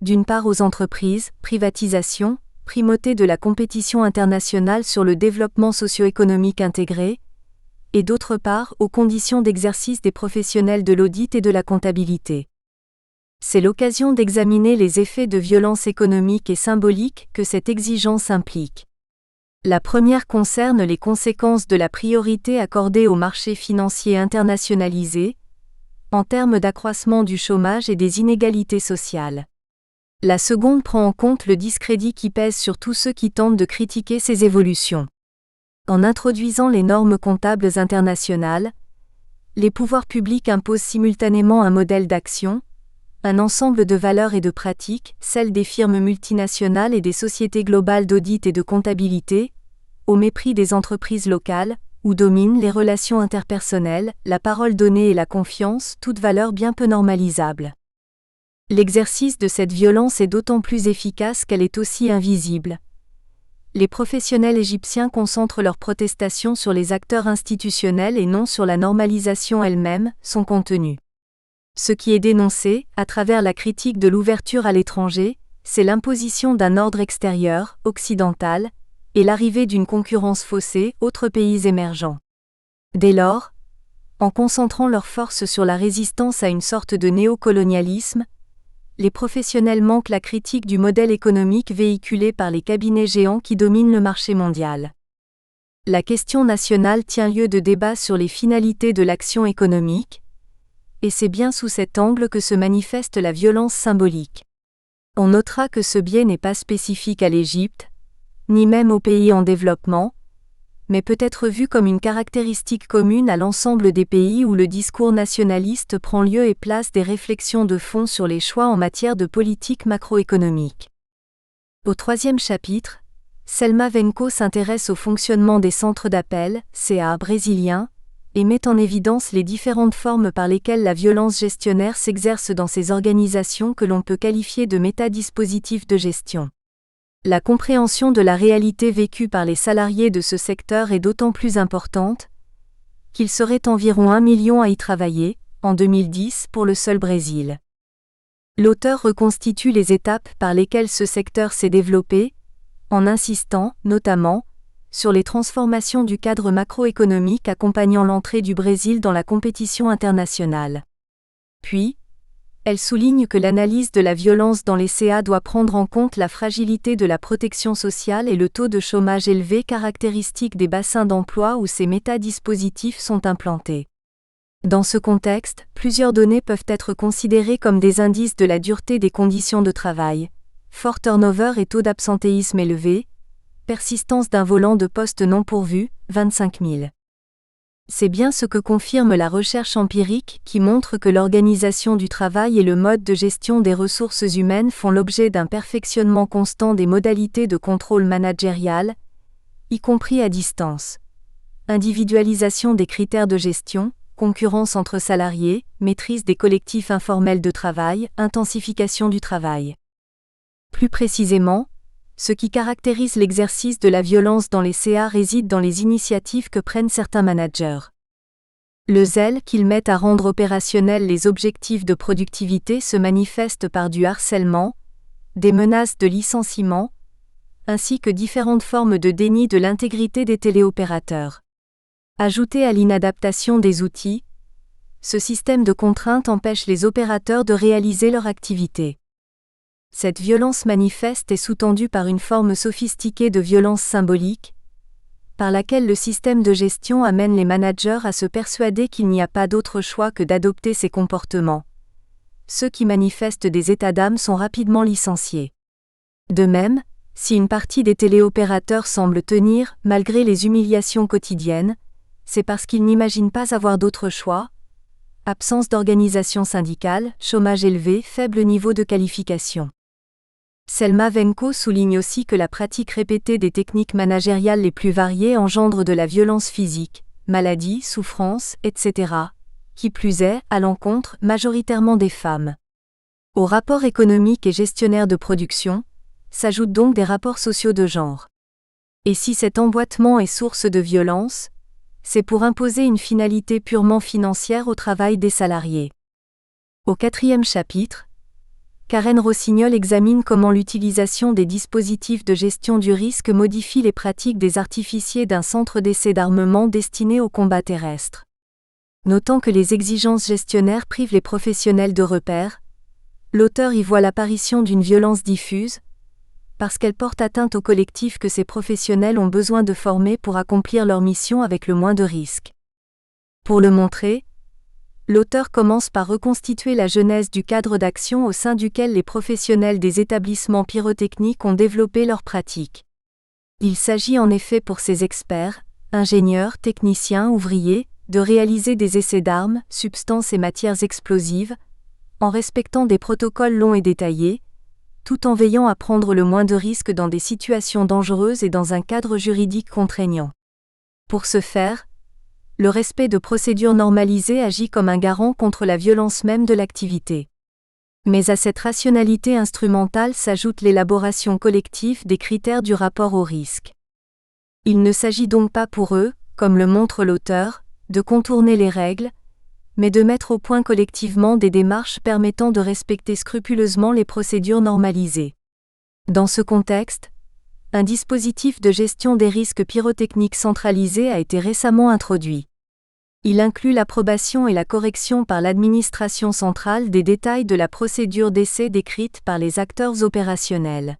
d'une part aux entreprises, privatisation, primauté de la compétition internationale sur le développement socio-économique intégré, et d'autre part aux conditions d'exercice des professionnels de l'audit et de la comptabilité. C'est l'occasion d'examiner les effets de violence économique et symbolique que cette exigence implique. La première concerne les conséquences de la priorité accordée aux marchés financiers internationalisés, en termes d'accroissement du chômage et des inégalités sociales. La seconde prend en compte le discrédit qui pèse sur tous ceux qui tentent de critiquer ces évolutions. En introduisant les normes comptables internationales, les pouvoirs publics imposent simultanément un modèle d'action, un ensemble de valeurs et de pratiques, celles des firmes multinationales et des sociétés globales d'audit et de comptabilité, au mépris des entreprises locales, où dominent les relations interpersonnelles, la parole donnée et la confiance, toutes valeurs bien peu normalisables. L'exercice de cette violence est d'autant plus efficace qu'elle est aussi invisible. Les professionnels égyptiens concentrent leurs protestations sur les acteurs institutionnels et non sur la normalisation elle-même, son contenu. Ce qui est dénoncé, à travers la critique de l'ouverture à l'étranger, c'est l'imposition d'un ordre extérieur, occidental, et l'arrivée d'une concurrence faussée, autres pays émergents. Dès lors, en concentrant leurs forces sur la résistance à une sorte de néocolonialisme, les professionnels manquent la critique du modèle économique véhiculé par les cabinets géants qui dominent le marché mondial. La question nationale tient lieu de débat sur les finalités de l'action économique, et c'est bien sous cet angle que se manifeste la violence symbolique. On notera que ce biais n'est pas spécifique à l'Égypte, ni même aux pays en développement, mais peut être vu comme une caractéristique commune à l'ensemble des pays où le discours nationaliste prend lieu et place des réflexions de fond sur les choix en matière de politique macroéconomique. Au 3e chapitre, Selma Venko s'intéresse au fonctionnement des centres d'appel, CA brésiliens, et met en évidence les différentes formes par lesquelles la violence gestionnaire s'exerce dans ces organisations que l'on peut qualifier de métadispositifs de gestion. La compréhension de la réalité vécue par les salariés de ce secteur est d'autant plus importante qu'il serait environ 1 million à y travailler, en 2010, pour le seul Brésil. L'auteur reconstitue les étapes par lesquelles ce secteur s'est développé, en insistant, notamment, sur les transformations du cadre macroéconomique accompagnant l'entrée du Brésil dans la compétition internationale. Puis, elle souligne que l'analyse de la violence dans les CA doit prendre en compte la fragilité de la protection sociale et le taux de chômage élevé caractéristique des bassins d'emploi où ces métadispositifs sont implantés. Dans ce contexte, plusieurs données peuvent être considérées comme des indices de la dureté des conditions de travail: fort turnover et taux d'absentéisme élevé, persistance d'un volant de poste non pourvu, 25 000. C'est bien ce que confirme la recherche empirique qui montre que l'organisation du travail et le mode de gestion des ressources humaines font l'objet d'un perfectionnement constant des modalités de contrôle managérial, y compris à distance. Individualisation des critères de gestion, concurrence entre salariés, maîtrise des collectifs informels de travail, intensification du travail. Plus précisément, ce qui caractérise l'exercice de la violence dans les CA réside dans les initiatives que prennent certains managers. Le zèle qu'ils mettent à rendre opérationnels les objectifs de productivité se manifeste par du harcèlement, des menaces de licenciement, ainsi que différentes formes de déni de l'intégrité des téléopérateurs. Ajouté à l'inadaptation des outils, ce système de contrainte empêche les opérateurs de réaliser leur activité. Cette violence manifeste est sous-tendue par une forme sophistiquée de violence symbolique, par laquelle le système de gestion amène les managers à se persuader qu'il n'y a pas d'autre choix que d'adopter ces comportements. Ceux qui manifestent des états d'âme sont rapidement licenciés. De même, si une partie des téléopérateurs semble tenir, malgré les humiliations quotidiennes, c'est parce qu'ils n'imaginent pas avoir d'autre choix. Absence d'organisation syndicale, chômage élevé, faible niveau de qualification. Selma Venko souligne aussi que la pratique répétée des techniques managériales les plus variées engendre de la violence physique, maladie, souffrance, etc., qui plus est, à l'encontre majoritairement des femmes. Aux rapports économiques et gestionnaires de production, s'ajoutent donc des rapports sociaux de genre. Et si cet emboîtement est source de violence, c'est pour imposer une finalité purement financière au travail des salariés. Au 4e chapitre, Karen Rossignol examine comment l'utilisation des dispositifs de gestion du risque modifie les pratiques des artificiers d'un centre d'essai d'armement destiné au combat terrestre. Notant que les exigences gestionnaires privent les professionnels de repères, l'auteur y voit l'apparition d'une violence diffuse, parce qu'elle porte atteinte au collectif que ces professionnels ont besoin de former pour accomplir leur mission avec le moins de risques. Pour le montrer, l'auteur commence par reconstituer la genèse du cadre d'action au sein duquel les professionnels des établissements pyrotechniques ont développé leurs pratiques. Il s'agit en effet pour ces experts, ingénieurs, techniciens, ouvriers, de réaliser des essais d'armes, substances et matières explosives, en respectant des protocoles longs et détaillés, tout en veillant à prendre le moins de risques dans des situations dangereuses et dans un cadre juridique contraignant. Pour ce faire, le respect de procédures normalisées agit comme un garant contre la violence même de l'activité. Mais à cette rationalité instrumentale s'ajoute l'élaboration collective des critères du rapport au risque. Il ne s'agit donc pas pour eux, comme le montre l'auteur, de contourner les règles, mais de mettre au point collectivement des démarches permettant de respecter scrupuleusement les procédures normalisées. Dans ce contexte, un dispositif de gestion des risques pyrotechniques centralisé a été récemment introduit. Il inclut l'approbation et la correction par l'administration centrale des détails de la procédure d'essai décrite par les acteurs opérationnels.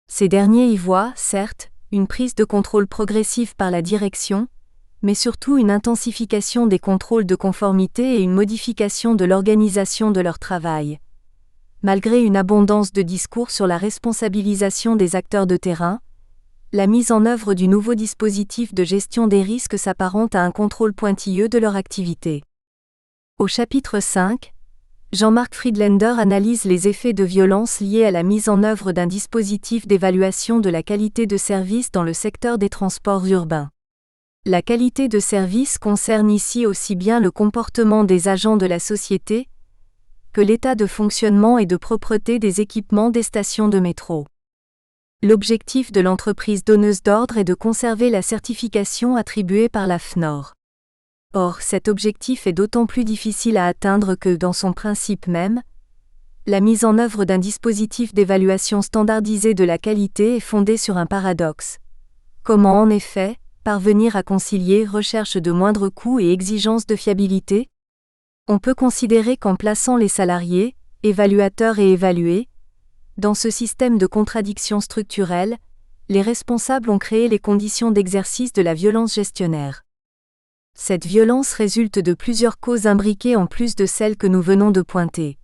Ces derniers y voient, certes, une prise de contrôle progressive par la direction, mais surtout une intensification des contrôles de conformité et une modification de l'organisation de leur travail. Malgré une abondance de discours sur la responsabilisation des acteurs de terrain, la mise en œuvre du nouveau dispositif de gestion des risques s'apparente à un contrôle pointilleux de leur activité. Au chapitre 5, Jean-Marc Friedländer analyse les effets de violence liés à la mise en œuvre d'un dispositif d'évaluation de la qualité de service dans le secteur des transports urbains. La qualité de service concerne ici aussi bien le comportement des agents de la société que l'état de fonctionnement et de propreté des équipements des stations de métro. L'objectif de l'entreprise donneuse d'ordre est de conserver la certification attribuée par la FNOR. Or, cet objectif est d'autant plus difficile à atteindre que, dans son principe même, la mise en œuvre d'un dispositif d'évaluation standardisé de la qualité est fondée sur un paradoxe. Comment, en effet, parvenir à concilier recherche de moindre coût et exigence de fiabilité? On peut considérer qu'en plaçant les salariés, évaluateurs et évalués, dans ce système de contradictions structurelles, les responsables ont créé les conditions d'exercice de la violence gestionnaire. Cette violence résulte de plusieurs causes imbriquées en plus de celles que nous venons de pointer.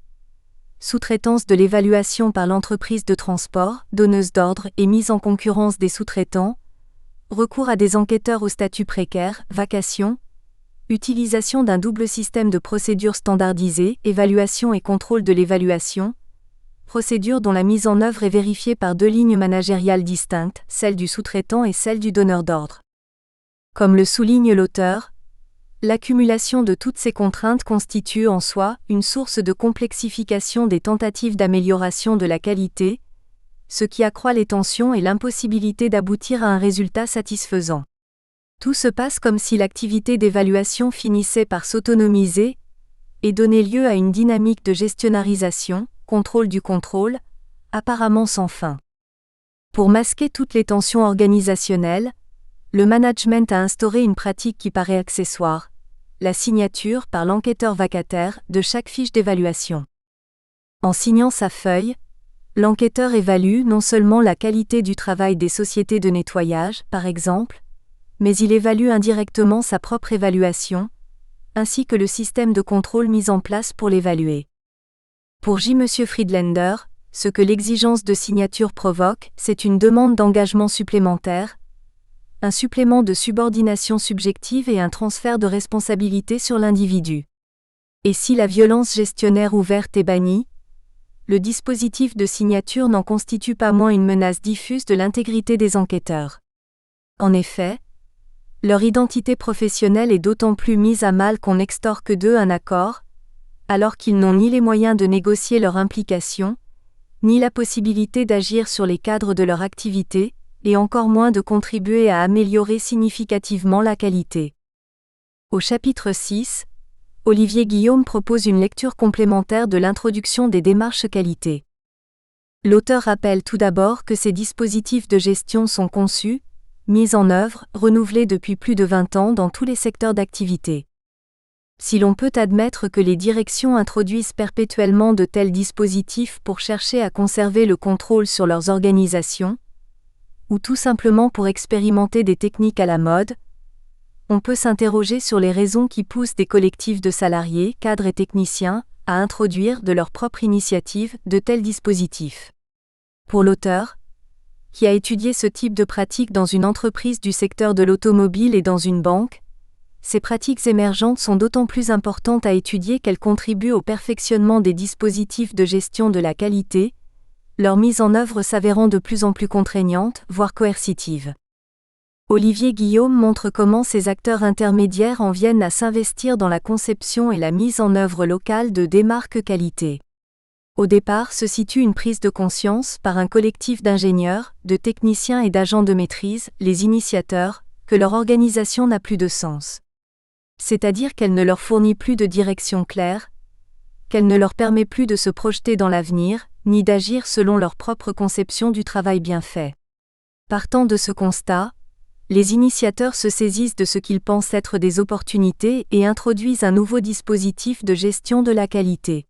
Sous-traitance de l'évaluation par l'entreprise de transport, donneuse d'ordre et mise en concurrence des sous-traitants, recours à des enquêteurs au statut précaire, vacation, utilisation d'un double système de procédures standardisées, évaluation et contrôle de l'évaluation, procédure dont la mise en œuvre est vérifiée par deux lignes managériales distinctes, celle du sous-traitant et celle du donneur d'ordre. Comme le souligne l'auteur, l'accumulation de toutes ces contraintes constitue en soi une source de complexification des tentatives d'amélioration de la qualité, ce qui accroît les tensions et l'impossibilité d'aboutir à un résultat satisfaisant. Tout se passe comme si l'activité d'évaluation finissait par s'autonomiser et donner lieu à une dynamique de gestionnarisation, contrôle du contrôle, apparemment sans fin. Pour masquer toutes les tensions organisationnelles, le management a instauré une pratique qui paraît accessoire, la signature par l'enquêteur vacataire de chaque fiche d'évaluation. En signant sa feuille, l'enquêteur évalue non seulement la qualité du travail des sociétés de nettoyage, par exemple, mais il évalue indirectement sa propre évaluation, ainsi que le système de contrôle mis en place pour l'évaluer. Pour J. Friedländer, ce que l'exigence de signature provoque, c'est une demande d'engagement supplémentaire, un supplément de subordination subjective et un transfert de responsabilité sur l'individu. Et si la violence gestionnaire ouverte est bannie, le dispositif de signature n'en constitue pas moins une menace diffuse de l'intégrité des enquêteurs. En effet, leur identité professionnelle est d'autant plus mise à mal qu'on extorque d'eux un accord, alors qu'ils n'ont ni les moyens de négocier leur implication, ni la possibilité d'agir sur les cadres de leur activité, et encore moins de contribuer à améliorer significativement la qualité. Au chapitre 6, Olivier Guillaume propose une lecture complémentaire de l'introduction des démarches qualité. L'auteur rappelle tout d'abord que ces dispositifs de gestion sont conçus, mis en œuvre, renouvelés depuis plus de 20 ans dans tous les secteurs d'activité. Si l'on peut admettre que les directions introduisent perpétuellement de tels dispositifs pour chercher à conserver le contrôle sur leurs organisations, ou tout simplement pour expérimenter des techniques à la mode, on peut s'interroger sur les raisons qui poussent des collectifs de salariés, cadres et techniciens, à introduire de leur propre initiative de tels dispositifs. Pour l'auteur, qui a étudié ce type de pratique dans une entreprise du secteur de l'automobile et dans une banque, Ces pratiques émergentes sont d'autant plus importantes à étudier qu'elles contribuent au perfectionnement des dispositifs de gestion de la qualité, leur mise en œuvre s'avérant de plus en plus contraignante, voire coercitive. Olivier Guillaume montre comment ces acteurs intermédiaires en viennent à s'investir dans la conception et la mise en œuvre locale de démarques qualité. Au départ se situe une prise de conscience par un collectif d'ingénieurs, de techniciens et d'agents de maîtrise, les initiateurs, que leur organisation n'a plus de sens. C'est-à-dire qu'elle ne leur fournit plus de direction claire, qu'elle ne leur permet plus de se projeter dans l'avenir, ni d'agir selon leur propre conception du travail bien fait. Partant de ce constat, les initiateurs se saisissent de ce qu'ils pensent être des opportunités et introduisent un nouveau dispositif de gestion de la qualité.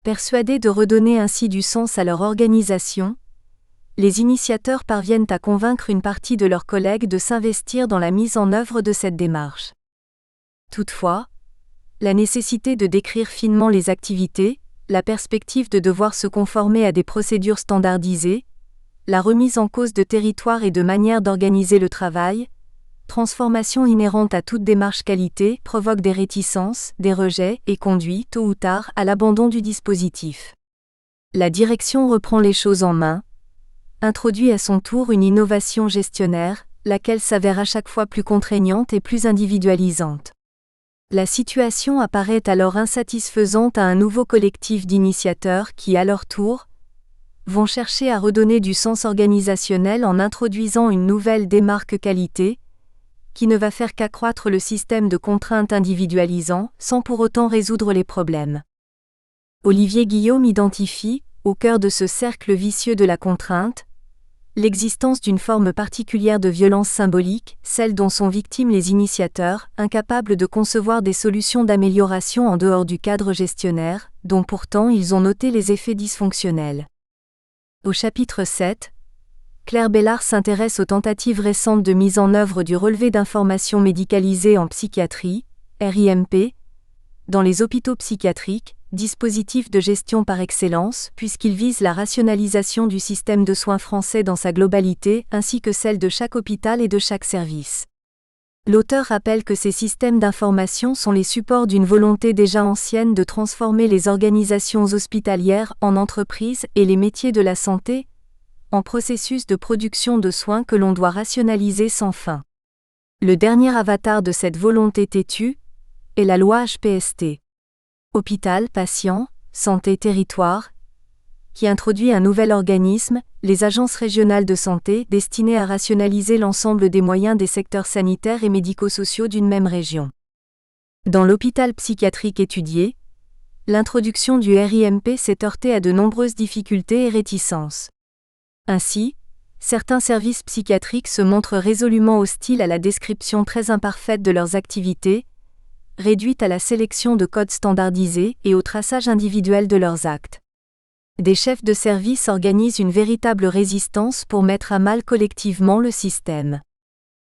Persuadés de redonner ainsi du sens à leur organisation, les initiateurs parviennent à convaincre une partie de leurs collègues de s'investir dans la mise en œuvre de cette démarche. Toutefois, la nécessité de décrire finement les activités, la perspective de devoir se conformer à des procédures standardisées, la remise en cause de territoires et de manières d'organiser le travail, transformation inhérente à toute démarche qualité, provoque des réticences, des rejets et conduit, tôt ou tard, à l'abandon du dispositif. La direction reprend les choses en main, introduit à son tour une innovation gestionnaire, laquelle s'avère à chaque fois plus contraignante et plus individualisante. La situation apparaît alors insatisfaisante à un nouveau collectif d'initiateurs qui, à leur tour, vont chercher à redonner du sens organisationnel en introduisant une nouvelle démarque qualité, qui ne va faire qu'accroître le système de contraintes individualisant, sans pour autant résoudre les problèmes. Olivier Guillaume identifie, au cœur de ce cercle vicieux de la contrainte, l'existence d'une forme particulière de violence symbolique, celle dont sont victimes les initiateurs, incapables de concevoir des solutions d'amélioration en dehors du cadre gestionnaire, dont pourtant ils ont noté les effets dysfonctionnels. Au chapitre 7, Claire Bellard s'intéresse aux tentatives récentes de mise en œuvre du relevé d'informations médicalisées en psychiatrie, RIMP, dans les hôpitaux psychiatriques, dispositif de gestion par excellence, puisqu'il vise la rationalisation du système de soins français dans sa globalité, ainsi que celle de chaque hôpital et de chaque service. L'auteur rappelle que ces systèmes d'information sont les supports d'une volonté déjà ancienne de transformer les organisations hospitalières en entreprises et les métiers de la santé en processus de production de soins que l'on doit rationaliser sans fin. Le dernier avatar de cette volonté têtue est la loi HPST. Hôpital, patient, santé, territoire, qui introduit un nouvel organisme, les agences régionales de santé, destinées à rationaliser l'ensemble des moyens des secteurs sanitaires et médico-sociaux d'une même région. Dans l'hôpital psychiatrique étudié, l'introduction du RIMP s'est heurtée à de nombreuses difficultés et réticences. Ainsi, certains services psychiatriques se montrent résolument hostiles à la description très imparfaite de leurs activités, réduite à la sélection de codes standardisés et au traçage individuel de leurs actes. Des chefs de service organisent une véritable résistance pour mettre à mal collectivement le système.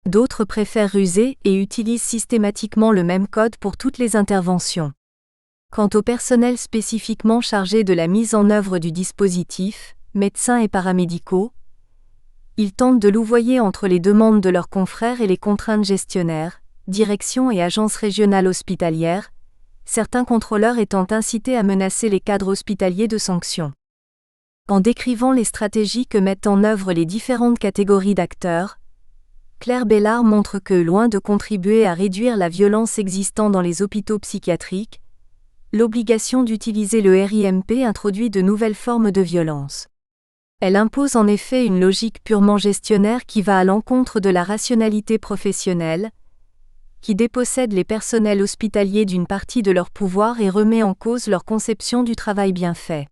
D'autres préfèrent ruser et utilisent systématiquement le même code pour toutes les interventions. Quant au personnel spécifiquement chargé de la mise en œuvre du dispositif, médecins et paramédicaux, ils tentent de louvoyer entre les demandes de leurs confrères et les contraintes gestionnaires, direction et agences régionales hospitalières, certains contrôleurs étant incités à menacer les cadres hospitaliers de sanctions. En décrivant les stratégies que mettent en œuvre les différentes catégories d'acteurs, Claire Bellard montre que, loin de contribuer à réduire la violence existant dans les hôpitaux psychiatriques, l'obligation d'utiliser le RIMP introduit de nouvelles formes de violence. Elle impose en effet une logique purement gestionnaire qui va à l'encontre de la rationalité professionnelle, qui dépossède les personnels hospitaliers d'une partie de leur pouvoir et remet en cause leur conception du travail bien fait.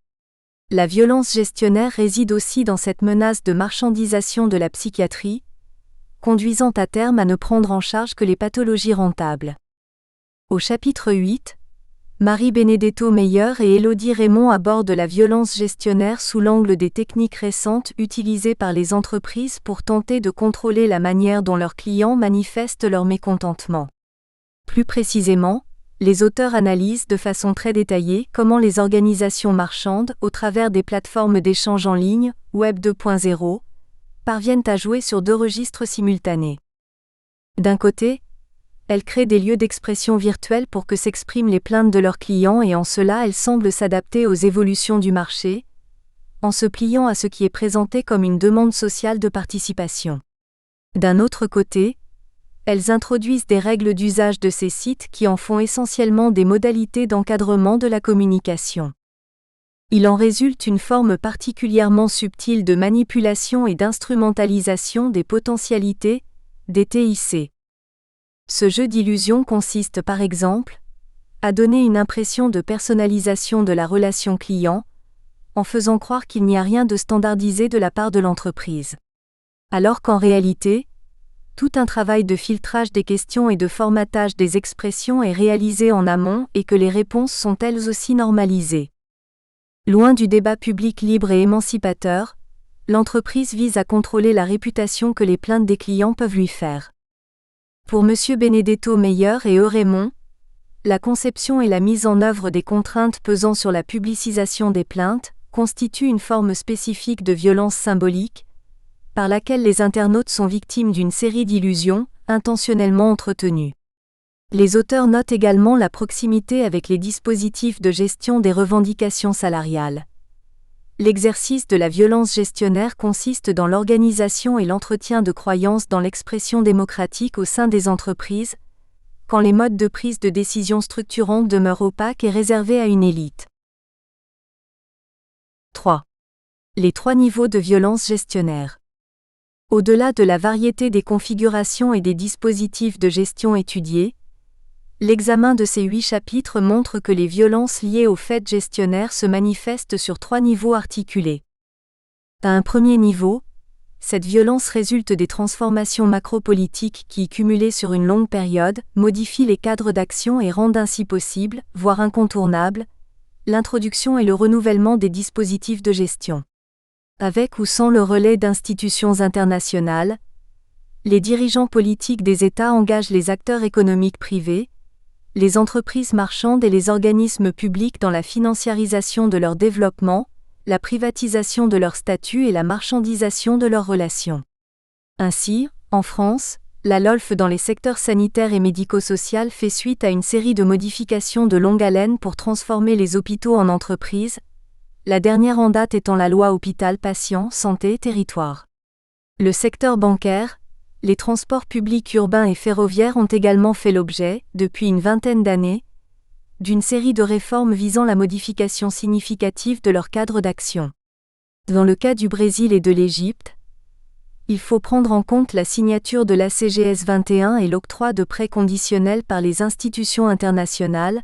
La violence gestionnaire réside aussi dans cette menace de marchandisation de la psychiatrie, conduisant à terme à ne prendre en charge que les pathologies rentables. Au chapitre 8, Marie Benedetto Meyer et Élodie Raymond abordent la violence gestionnaire sous l'angle des techniques récentes utilisées par les entreprises pour tenter de contrôler la manière dont leurs clients manifestent leur mécontentement. Plus précisément, les auteurs analysent de façon très détaillée comment les organisations marchandes, au travers des plateformes d'échange en ligne, Web 2.0, parviennent à jouer sur deux registres simultanés. D'un côté, Elles créent des lieux d'expression virtuels pour que s'expriment les plaintes de leurs clients et en cela elles semblent s'adapter aux évolutions du marché, en se pliant à ce qui est présenté comme une demande sociale de participation. D'un autre côté, elles introduisent des règles d'usage de ces sites qui en font essentiellement des modalités d'encadrement de la communication. Il en résulte une forme particulièrement subtile de manipulation et d'instrumentalisation des potentialités, des TIC. Ce jeu d'illusion consiste par exemple à donner une impression de personnalisation de la relation client, en faisant croire qu'il n'y a rien de standardisé de la part de l'entreprise. Alors qu'en réalité, tout un travail de filtrage des questions et de formatage des expressions est réalisé en amont et que les réponses sont elles aussi normalisées. Loin du débat public libre et émancipateur, l'entreprise vise à contrôler la réputation que les plaintes des clients peuvent lui faire. Pour M. Benedetto Meyer et Raymond, la conception et la mise en œuvre des contraintes pesant sur la publicisation des plaintes constituent une forme spécifique de violence symbolique, par laquelle les internautes sont victimes d'une série d'illusions, intentionnellement entretenues. Les auteurs notent également la proximité avec les dispositifs de gestion des revendications salariales. L'exercice de la violence gestionnaire consiste dans l'organisation et l'entretien de croyances dans l'expression démocratique au sein des entreprises, quand les modes de prise de décision structurantes demeurent opaques et réservés à une élite. 3. Les 3 niveaux de violence gestionnaire. Au-delà de la variété des configurations et des dispositifs de gestion étudiés, l'examen de ces 8 chapitres montre que les violences liées aux faits gestionnaires se manifestent sur 3 niveaux articulés. À un premier niveau, cette violence résulte des transformations macropolitiques qui, cumulées sur une longue période, modifient les cadres d'action et rendent ainsi possible, voire incontournable, l'introduction et le renouvellement des dispositifs de gestion. Avec ou sans le relais d'institutions internationales, les dirigeants politiques des États engagent les acteurs économiques privés, les entreprises marchandes et les organismes publics dans la financiarisation de leur développement, la privatisation de leur statut et la marchandisation de leurs relations. Ainsi, en France, la LOLF dans les secteurs sanitaires et médico-social fait suite à une série de modifications de longue haleine pour transformer les hôpitaux en entreprises, la dernière en date étant la loi Hôpital Patient Santé Territoire. Le secteur bancaire, les transports publics urbains et ferroviaires ont également fait l'objet, depuis une vingtaine d'années, d'une série de réformes visant la modification significative de leur cadre d'action. Dans le cas du Brésil et de l'Égypte, il faut prendre en compte la signature de l'ACGS 21 et l'octroi de prêts conditionnels par les institutions internationales,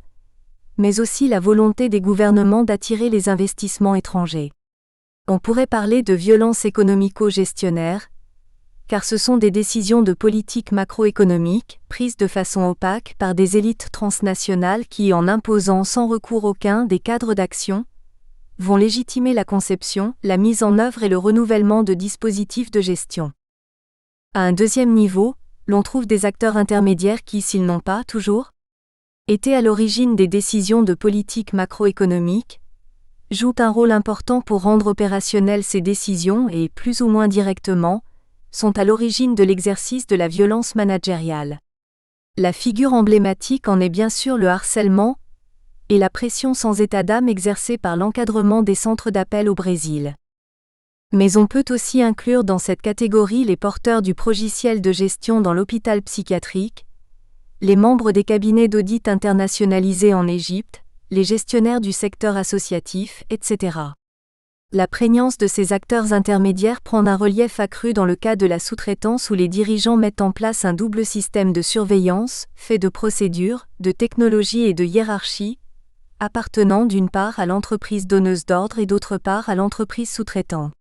mais aussi la volonté des gouvernements d'attirer les investissements étrangers. On pourrait parler de violence économico-gestionnaire, car ce sont des décisions de politique macroéconomique, prises de façon opaque par des élites transnationales qui, en imposant sans recours aucun des cadres d'action, vont légitimer la conception, la mise en œuvre et le renouvellement de dispositifs de gestion. À un deuxième niveau, l'on trouve des acteurs intermédiaires qui, s'ils n'ont pas, toujours, été à l'origine des décisions de politique macroéconomique, jouent un rôle important pour rendre opérationnelles ces décisions et, plus ou moins directement, sont à l'origine de l'exercice de la violence managériale. La figure emblématique en est bien sûr le harcèlement et la pression sans état d'âme exercée par l'encadrement des centres d'appel au Brésil. Mais on peut aussi inclure dans cette catégorie les porteurs du progiciel de gestion dans l'hôpital psychiatrique, les membres des cabinets d'audit internationalisés en Égypte, les gestionnaires du secteur associatif, etc. La prégnance de ces acteurs intermédiaires prend un relief accru dans le cas de la sous-traitance où les dirigeants mettent en place un double système de surveillance, fait de procédures, de technologies et de hiérarchie, appartenant d'une part à l'entreprise donneuse d'ordre et d'autre part à l'entreprise sous-traitante.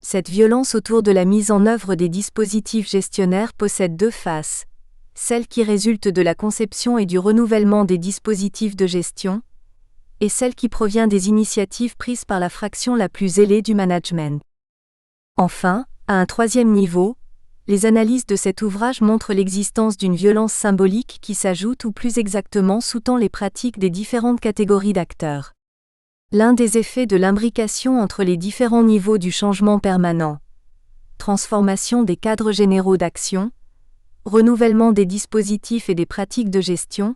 Cette violence autour de la mise en œuvre des dispositifs gestionnaires possède 2 faces, celle qui résulte de la conception et du renouvellement des dispositifs de gestion, et celle qui provient des initiatives prises par la fraction la plus ailée du management. Enfin, à un 3e niveau, les analyses de cet ouvrage montrent l'existence d'une violence symbolique qui s'ajoute ou plus exactement sous-tend les pratiques des différentes catégories d'acteurs. L'un des effets de l'imbrication entre les différents niveaux du changement permanent, transformation des cadres généraux d'action, renouvellement des dispositifs et des pratiques de gestion,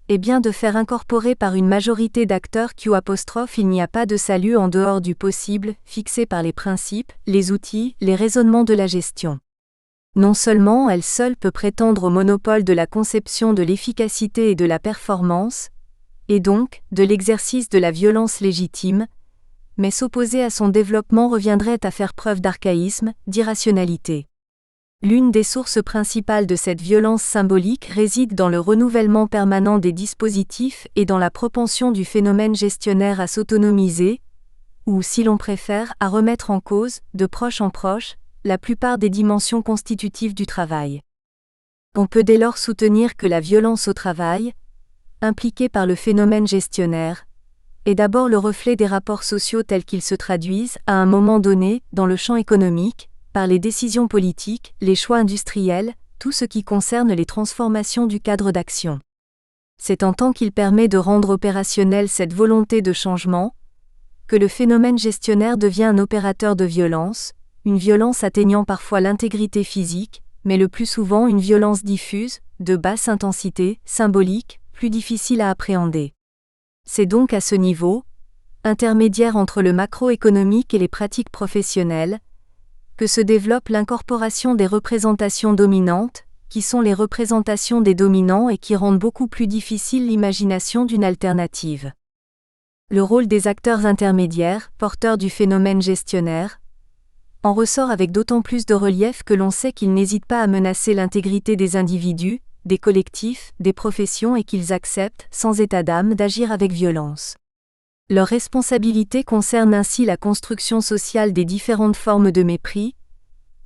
est bien de faire incorporer par une majorité d'acteurs qu'il n'y a pas de salut en dehors du possible, fixé par les principes, les outils, les raisonnements de la gestion. Non seulement elle seule peut prétendre au monopole de la conception de l'efficacité et de la performance, et donc, de l'exercice de la violence légitime, mais s'opposer à son développement reviendrait à faire preuve d'archaïsme, d'irrationalité. L'une des sources principales de cette violence symbolique réside dans le renouvellement permanent des dispositifs et dans la propension du phénomène gestionnaire à s'autonomiser, ou, si l'on préfère, à remettre en cause, de proche en proche, la plupart des dimensions constitutives du travail. On peut dès lors soutenir que la violence au travail, impliquée par le phénomène gestionnaire, est d'abord le reflet des rapports sociaux tels qu'ils se traduisent, à un moment donné, dans le champ économique, par les décisions politiques, les choix industriels, tout ce qui concerne les transformations du cadre d'action. C'est en tant qu'il permet de rendre opérationnelle cette volonté de changement, que le phénomène gestionnaire devient un opérateur de violence, une violence atteignant parfois l'intégrité physique, mais le plus souvent une violence diffuse, de basse intensité, symbolique, plus difficile à appréhender. C'est donc à ce niveau, intermédiaire entre le macroéconomique et les pratiques professionnelles, que se développe l'incorporation des représentations dominantes, qui sont les représentations des dominants et qui rendent beaucoup plus difficile l'imagination d'une alternative. Le rôle des acteurs intermédiaires, porteurs du phénomène gestionnaire, en ressort avec d'autant plus de relief que l'on sait qu'ils n'hésitent pas à menacer l'intégrité des individus, des collectifs, des professions et qu'ils acceptent, sans état d'âme, d'agir avec violence. Leur responsabilité concerne ainsi la construction sociale des différentes formes de mépris,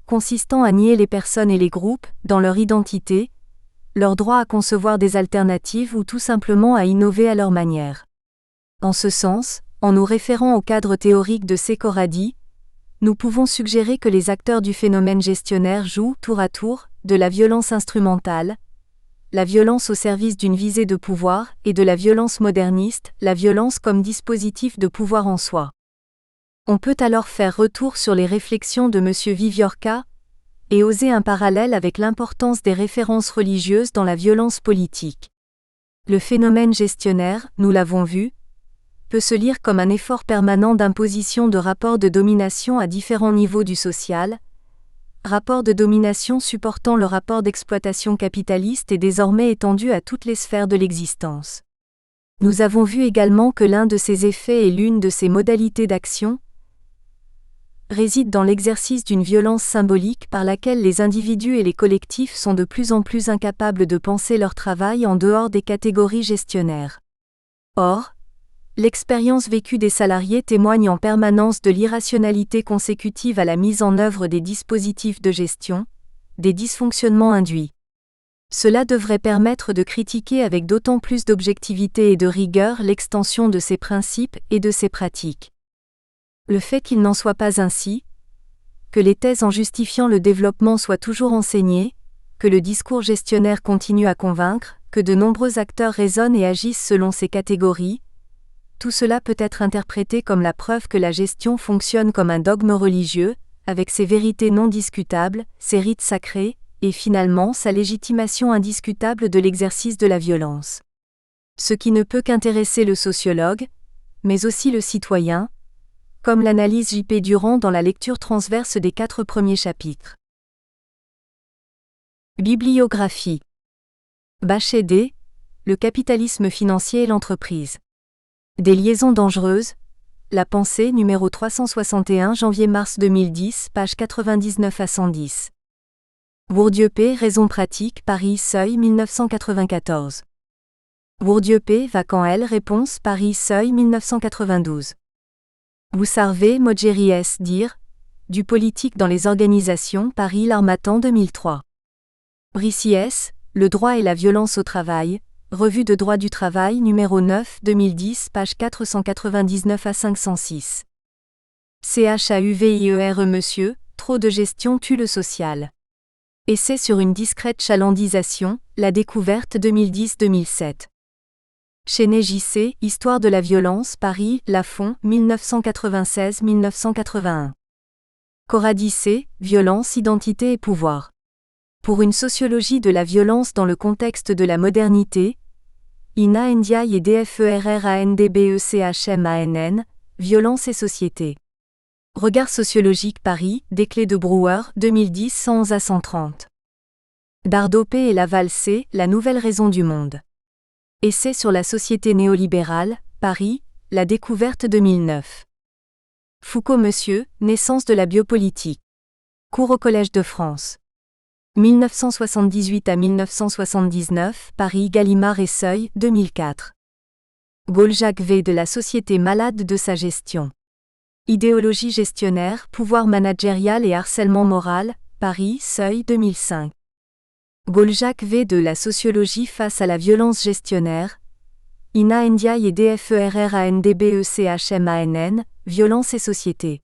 consistant à nier les personnes et les groupes, dans leur identité, leur droit à concevoir des alternatives ou tout simplement à innover à leur manière. En ce sens, en nous référant au cadre théorique de Corradi, nous pouvons suggérer que les acteurs du phénomène gestionnaire jouent, tour à tour, de la violence instrumentale, la violence au service d'une visée de pouvoir, et de la violence moderniste, la violence comme dispositif de pouvoir en soi. On peut alors faire retour sur les réflexions de M. Viviorca, et oser un parallèle avec l'importance des références religieuses dans la violence politique. Le phénomène gestionnaire, nous l'avons vu, peut se lire comme un effort permanent d'imposition de rapports de domination à différents niveaux du social, rapport de domination supportant le rapport d'exploitation capitaliste et désormais étendu à toutes les sphères de l'existence. Nous avons vu également que l'un de ces effets et l'une de ces modalités d'action réside dans l'exercice d'une violence symbolique par laquelle les individus et les collectifs sont de plus en plus incapables de penser leur travail en dehors des catégories gestionnaires. Or, l'expérience vécue des salariés témoigne en permanence de l'irrationalité consécutive à la mise en œuvre des dispositifs de gestion, des dysfonctionnements induits. Cela devrait permettre de critiquer avec d'autant plus d'objectivité et de rigueur l'extension de ces principes et de ces pratiques. Le fait qu'il n'en soit pas ainsi, que les thèses en justifiant le développement soient toujours enseignées, que le discours gestionnaire continue à convaincre, que de nombreux acteurs raisonnent et agissent selon ces catégories, tout cela peut être interprété comme la preuve que la gestion fonctionne comme un dogme religieux, avec ses vérités non discutables, ses rites sacrés, et finalement sa légitimation indiscutable de l'exercice de la violence. Ce qui ne peut qu'intéresser le sociologue, mais aussi le citoyen, comme l'analyse J.P. Durand dans la lecture transverse des 4 premiers chapitres. Bibliographie. Bachet, Le capitalisme financier et l'entreprise. Des liaisons dangereuses. La pensée, numéro 361, janvier-mars 2010, page 99 à 110. Bourdieu P. Raison pratique, Paris, Seuil, 1994. Bourdieu P. Vacant L. Réponse, Paris, Seuil, 1992. Boussarvet, Mogeri S. Dire. Du politique dans les organisations, Paris, l'Harmattan, 2003. Brissy S. Le droit et la violence au travail. Revue de droit du travail numéro 9, 2010, page 499 à 506. CHAUVIERE Monsieur, trop de gestion tue le social. Essai sur une discrète chalandisation, la découverte 2010-2007. Chenet J.C., Histoire de la violence, Paris, Lafon, 1996-1981. Corradi C., Violence, identité et pouvoir. Pour une sociologie de la violence dans le contexte de la modernité, INA Ndiaye et DFERRANDBECHMANN, Violence et société. Regard sociologique Paris, Desclés de Brouwer, 2010 111 à 130. Dardot P. et Laval C. La nouvelle raison du monde. Essai sur la société néolibérale, Paris, La découverte 2009. Foucault Monsieur, Naissance de la biopolitique. Cours au Collège de France. 1978 à 1979, Paris Gallimard et Seuil, 2004. Gaulle-Jacques V. De la société malade de sa gestion. Idéologie gestionnaire, pouvoir managérial et harcèlement moral, Paris, Seuil, 2005. Gaulle-Jacques V. De la sociologie face à la violence gestionnaire, INA Ndiaye et DFERRANDBECHMANN, Violence et société.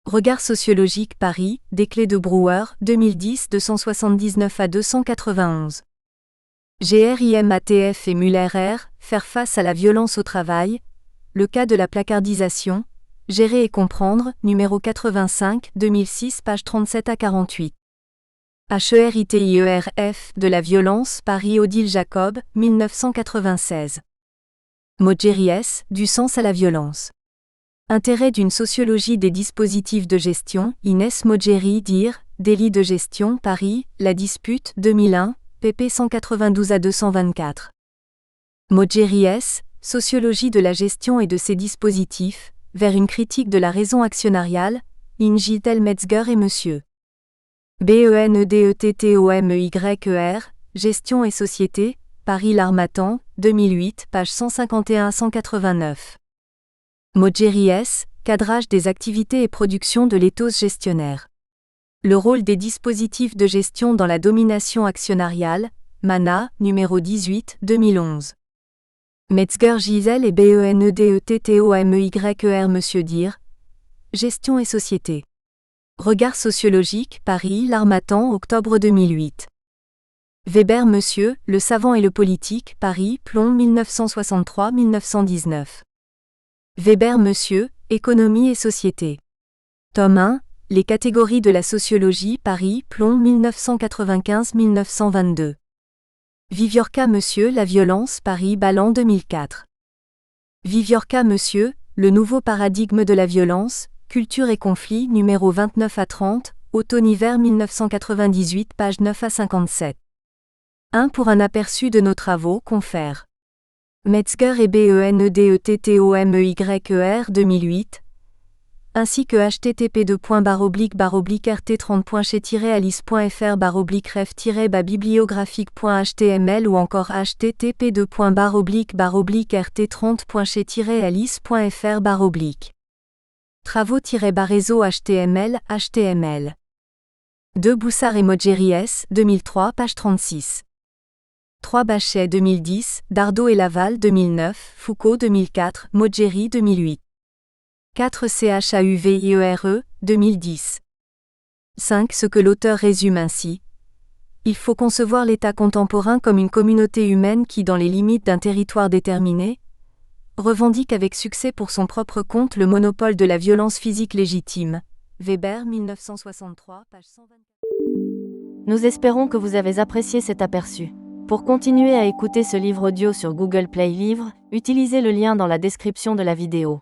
Regard sociologique Paris, Desclés de Brouwer, 2010 279 à 291. GRIMATF et Muller R. Faire face à la violence au travail, le cas de la placardisation, Gérer et comprendre, numéro 85, 2006, page 37 à 48. HERITIERF, de la violence, Paris Odile Jacob, 1996. Moggeri S. Du sens à la violence. Intérêt d'une sociologie des dispositifs de gestion, Inès Moggeri dire, Délit de gestion, Paris, La dispute, 2001, pp 192 à 224. Moggeri S. Sociologie de la gestion et de ses dispositifs, vers une critique de la raison actionnariale, Ingitel Metzger et Monsieur. BENEDETTOMEYER, Gestion et société, Paris L'Harmattan, 2008, page 151 à 189. Moggeri S. Cadrage des activités et production de l'éthos gestionnaire. Le rôle des dispositifs de gestion dans la domination actionnariale, Mana, numéro 18, 2011. Metzger Gisèle et BENEDETTOMEYER Monsieur dire. Gestion et société. Regard sociologique, Paris L'Harmattan, octobre 2008. Weber Monsieur, Le savant et le politique, Paris, Plomb 1963-1919. Weber Monsieur, Économie et société. Tome 1, Les catégories de la sociologie, Paris, Plomb 1995-1922. Viviorca Monsieur, La violence, Paris, Ballan 2004. Viviorca Monsieur, Le nouveau paradigme de la violence, Culture et conflit, numéro 29 à 30, automne-hiver 1998, page 9 à 57. 1 pour un aperçu de nos travaux, confère. Metzger et BENEDETTOMEYER 2008, ainsi que http://rt30.chez-alice.fr/ref-bibliographique.html ou encore http://rt30.chez-alice.fr/. Travaux-réseau HTML, HTML. 2 Boussard et Moggeri S, 2003, page 36. 3 Bachet 2010, Dardot et Laval 2009, Foucault 2004, Moggeri 2008. 4 CHAUVIERE, 2010. 5 Ce que l'auteur résume ainsi. Il faut concevoir l'État contemporain comme une communauté humaine qui, dans les limites d'un territoire déterminé, revendique avec succès pour son propre compte le monopole de la violence physique légitime. Weber 1963, page 124. Nous espérons que vous avez apprécié cet aperçu. Pour continuer à écouter ce livre audio sur Google Play Livres, utilisez le lien dans la description de la vidéo.